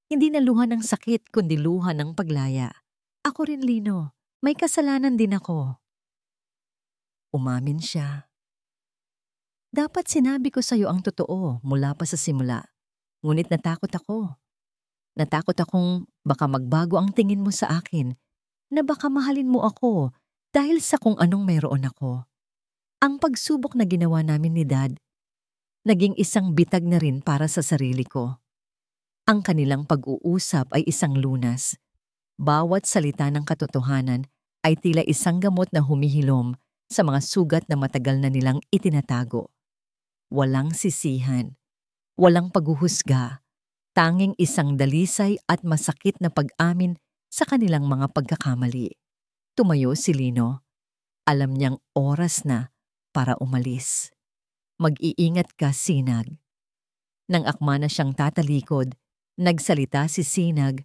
Hindi na luha ng sakit kundi luha ng paglaya. Ako rin, Lino. May kasalanan din ako. Umamin siya. Dapat sinabi ko sa iyo ang totoo mula pa sa simula. Ngunit natakot ako. Natakot akong baka magbago ang tingin mo sa akin, na baka mahalin mo ako dahil sa kung anong mayroon ako. Ang pagsubok na ginawa namin ni Dad, naging isang bitag na rin para sa sarili ko. Ang kanilang pag-uusap ay isang lunas. Bawat salita ng katotohanan ay tila isang gamot na humihilom sa mga sugat na matagal na nilang itinatago. Walang sisihan, walang paghuhusga, tanging isang dalisay at masakit na pag-amin sa kanilang mga pagkakamali. Tumayo si Lino. Alam niyang oras na para umalis. Mag-iingat ka, Sinag. Nang akma na siyang tatalikod, nagsalita si Sinag.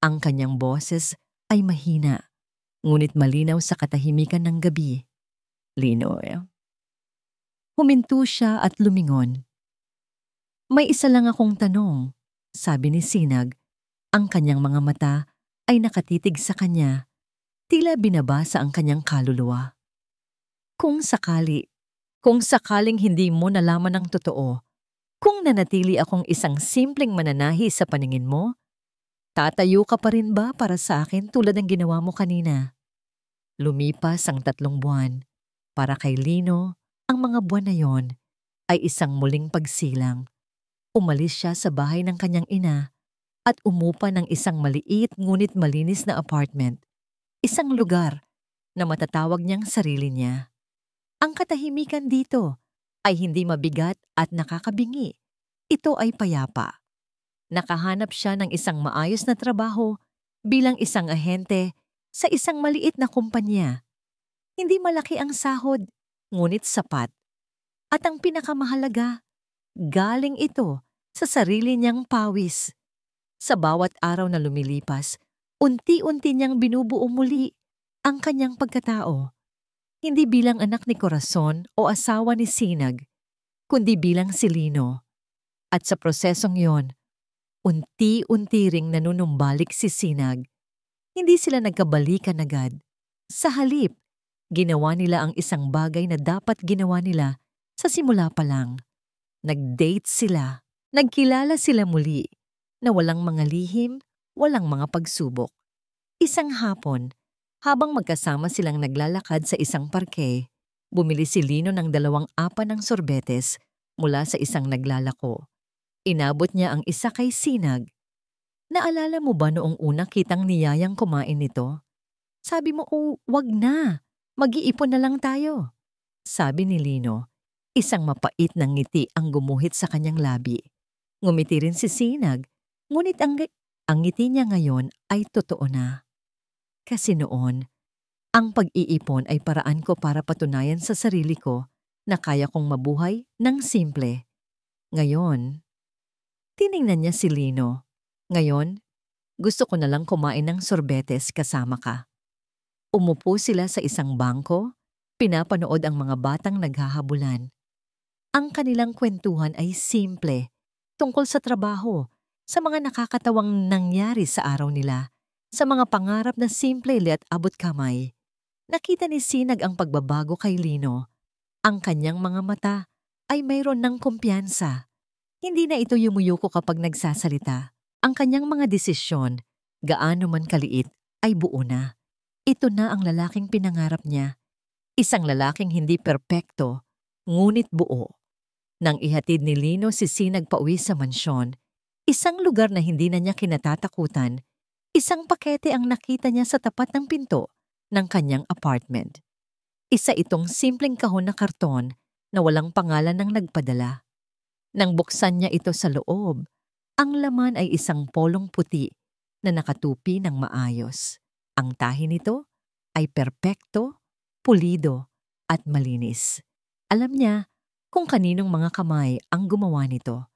Ang kanyang boses ay mahina, ngunit malinaw sa katahimikan ng gabi. Lino. Huminto siya at lumingon. May isa lang akong tanong, sabi ni Sinag. Ang kanyang mga mata ay nakatitig sa kanya, tila binabasa ang kanyang kaluluwa. Kung sakaling hindi mo nalaman ang totoo, kung nanatili akong isang simpleng mananahi sa paningin mo, tatayo ka pa rin ba para sa akin tulad ng ginawa mo kanina? Lumipas ang 3 buwan. Para kay Lino, ang mga buwan na yon ay isang muling pagsilang. Umalis siya sa bahay ng kanyang ina at umupa ng isang maliit ngunit malinis na apartment. Isang lugar na matatawag niyang sarili niya. Ang katahimikan dito ay hindi mabigat at nakakabingi. Ito ay payapa. Nakahanap siya ng isang maayos na trabaho bilang isang ahente sa isang maliit na kumpanya. Hindi malaki ang sahod, ngunit sapat. At ang pinakamahalaga, galing ito sa sarili niyang pawis. Sa bawat araw na lumilipas, unti-unti niyang binubuo muli ang kanyang pagkatao. Hindi bilang anak ni Corazon o asawa ni Sinag, kundi bilang si Lino. At sa prosesong yon, unti-unti ring nanunumbalik si Sinag. Hindi sila nagkabalikan agad. Sa halip, ginawa nila ang isang bagay na dapat ginawa nila sa simula pa lang. Nag-date sila. Nagkilala sila muli na walang mga lihim, walang mga pagsubok. Isang hapon, habang magkasama silang naglalakad sa isang parke, bumili si Lino ng 2 apa ng sorbetes mula sa isang naglalako. Inabot niya ang isa kay Sinag. Naalala mo ba noong una kitang niyayang kumain nito? Sabi mo, wag na. Mag-iipon na lang tayo. Sabi ni Lino, isang mapait na ngiti ang gumuhit sa kanyang labi. Ngumiti rin si Sinag, ngunit ang ngiti niya ngayon ay totoo na. Kasi noon, ang pag-iipon ay paraan ko para patunayan sa sarili ko na kaya kong mabuhay ng simple. Ngayon, tiningnan niya si Lino. Ngayon, gusto ko na lang kumain ng sorbetes kasama ka. Umupo sila sa isang bangko, pinapanood ang mga batang naghahabulan. Ang kanilang kwentuhan ay simple, tungkol sa trabaho, sa mga nakakatawang nangyari sa araw nila, sa mga pangarap na simple at abot kamay. Nakita ni Sinag ang pagbabago kay Lino. Ang kanyang mga mata ay mayroon ng kumpiyansa. Hindi na ito yumuyuko kapag nagsasalita. Ang kanyang mga desisyon, gaano man kaliit, ay buo na. Ito na ang lalaking pinangarap niya. Isang lalaking hindi perpekto, ngunit buo. Nang ihatid ni Lino si Sinag pauwi sa mansyon, isang lugar na hindi na niya kinatatakutan, isang pakete ang nakita niya sa tapat ng pinto ng kanyang apartment. Isa itong simpleng kahon na karton na walang pangalan ng nagpadala. Nang buksan niya ito sa loob, ang laman ay isang polong puti na nakatupi ng maayos. Ang tahi nito ay perpekto, pulido at malinis. Alam niya, kung kaninong mga kamay ang gumawa nito.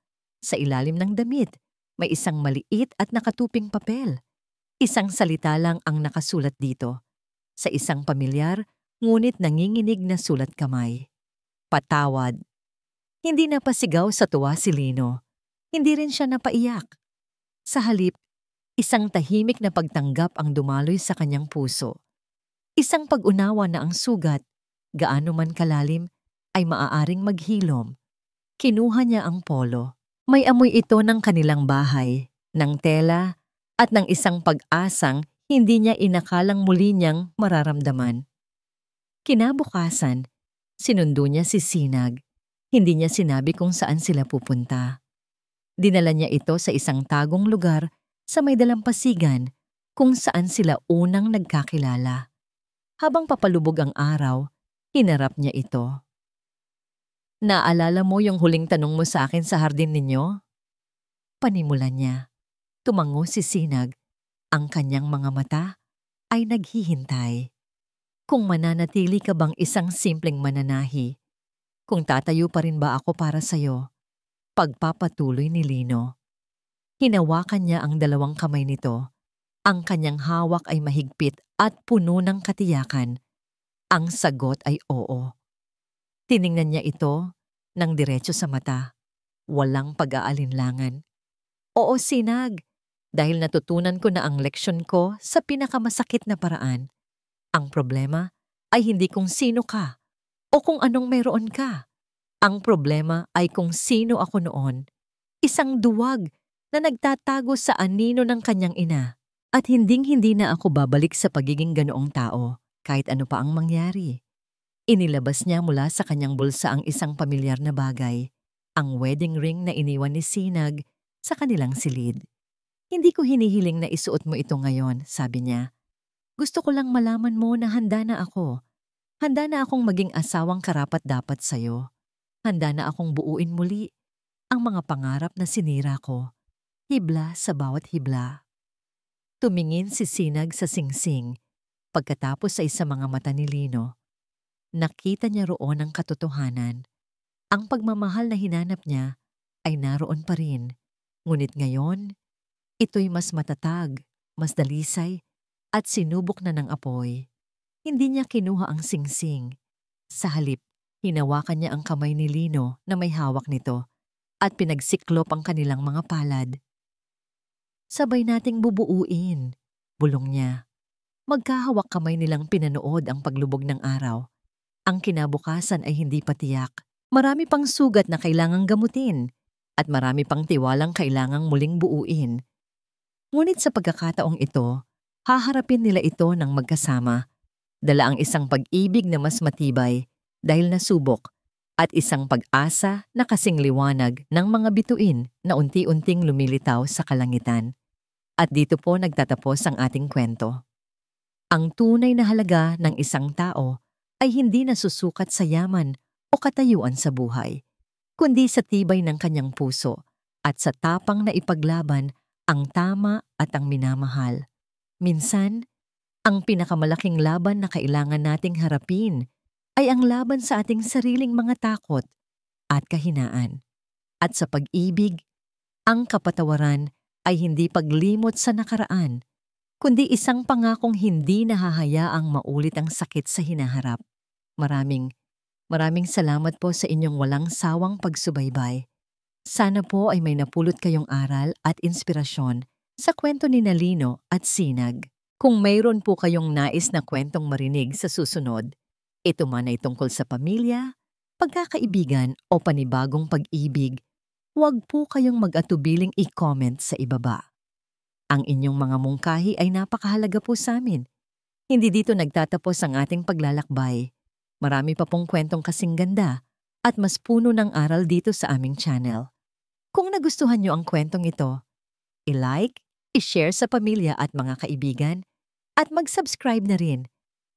Sa ilalim ng damit, may isang maliit at nakatuping papel. Isang salita lang ang nakasulat dito. Sa isang pamilyar, ngunit nanginginig na sulat kamay. Patawad. Hindi napasigaw sa tuwa si Lino. Hindi rin siya napaiyak. Sa halip, isang tahimik na pagtanggap ang dumaloy sa kanyang puso. Isang pag-unawa na ang sugat, gaano man kalalim, ay maaaring maghilom. Kinuha niya ang polo. May amoy ito ng kanilang bahay, ng tela, at ng isang pag-asang hindi niya inakalang muli niyang mararamdaman. Kinabukasan, sinundo niya si Sinag. Hindi niya sinabi kung saan sila pupunta. Dinala niya ito sa isang tagong lugar sa may dalampasigan kung saan sila unang nagkakilala. Habang papalubog ang araw, hinarap niya ito. Naalala mo yung huling tanong mo sa akin sa hardin ninyo? Panimulan niya. Tumango si Sinag. Ang kanyang mga mata ay naghihintay. Kung mananatili ka bang isang simpleng mananahi, kung tatayo pa rin ba ako para sa'yo, pagpapatuloy ni Lino. Hinawakan niya ang dalawang kamay nito. Ang kanyang hawak ay mahigpit at puno ng katiyakan. Ang sagot ay oo. Tiningnan niya ito ng diretso sa mata. Walang pag-aalinlangan. Oo, Sinag. Dahil natutunan ko na ang leksyon ko sa pinakamasakit na paraan. Ang problema ay hindi kung sino ka o kung anong mayroon ka. Ang problema ay kung sino ako noon. Isang duwag na nagtatago sa anino ng kanyang ina. At hinding-hindi na ako babalik sa pagiging ganoong tao kahit ano pa ang mangyari. Inilabas niya mula sa kanyang bulsa ang isang pamilyar na bagay, ang wedding ring na iniwan ni Sinag sa kanilang silid. Hindi ko hinihiling na isuot mo ito ngayon, sabi niya. Gusto ko lang malaman mo na handa na ako. Handa na akong maging asawang karapat-dapat sa'yo. Handa na akong buuin muli ang mga pangarap na sinira ko. Hibla sa bawat hibla. Tumingin si Sinag sa singsing. Pagkatapos ay sa mga mata ni Lino. Nakita niya roon ang katotohanan. Ang pagmamahal na hinanap niya ay naroon pa rin. Ngunit ngayon, ito'y mas matatag, mas dalisay, at sinubok na ng apoy. Hindi niya kinuha ang singsing. Sa halip, hinawakan niya ang kamay ni Lino na may hawak nito at pinagsiklop ang kanilang mga palad. Sabay nating bubuuin, bulong niya. Magkahawak kamay nilang pinanood ang paglubog ng araw. Ang kinabukasan ay hindi pa tiyak. Marami pang sugat na kailangang gamutin at marami pang tiwalang kailangang muling buuin. Ngunit sa pagkakataong ito, haharapin nila ito ng magkasama. Dala ang isang pag-ibig na mas matibay dahil nasubok at isang pag-asa na kasing liwanag ng mga bituin na unti-unting lumilitaw sa kalangitan. At dito po nagtatapos ang ating kwento. Ang tunay na halaga ng isang tao ay hindi nasusukat sa yaman o katayuan sa buhay, kundi sa tibay ng kanyang puso at sa tapang na ipaglaban ang tama at ang minamahal. Minsan, ang pinakamalaking laban na kailangan nating harapin ay ang laban sa ating sariling mga takot at kahinaan. At sa pag-ibig, ang kapatawaran ay hindi paglimot sa nakaraan, kundi isang pangakong hindi nahahayaang maulit ang sakit sa hinaharap. Maraming salamat po sa inyong walang sawang pagsubaybay. Sana po ay may napulot kayong aral at inspirasyon sa kwento ni Lino at Sinag. Kung mayroon po kayong nais na kwentong marinig sa susunod, ito man ay tungkol sa pamilya, pagkakaibigan o panibagong pag-ibig, huwag po kayong mag-atubiling i-comment sa ibaba. Ang inyong mga mungkahi ay napakahalaga po sa amin. Hindi dito nagtatapos ang ating paglalakbay. Marami pa pong kwentong kasing ganda at mas puno ng aral dito sa aming channel. Kung nagustuhan niyo ang kwentong ito, i-like, i-share sa pamilya at mga kaibigan, at mag-subscribe na rin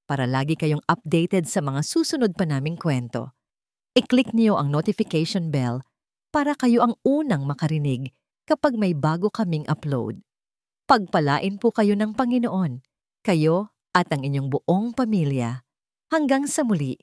para lagi kayong updated sa mga susunod pa naming kwento. I-click niyo ang notification bell para kayo ang unang makarinig kapag may bago kaming upload. Pagpalain po kayo ng Panginoon, kayo at ang inyong buong pamilya. Hanggang sa muli.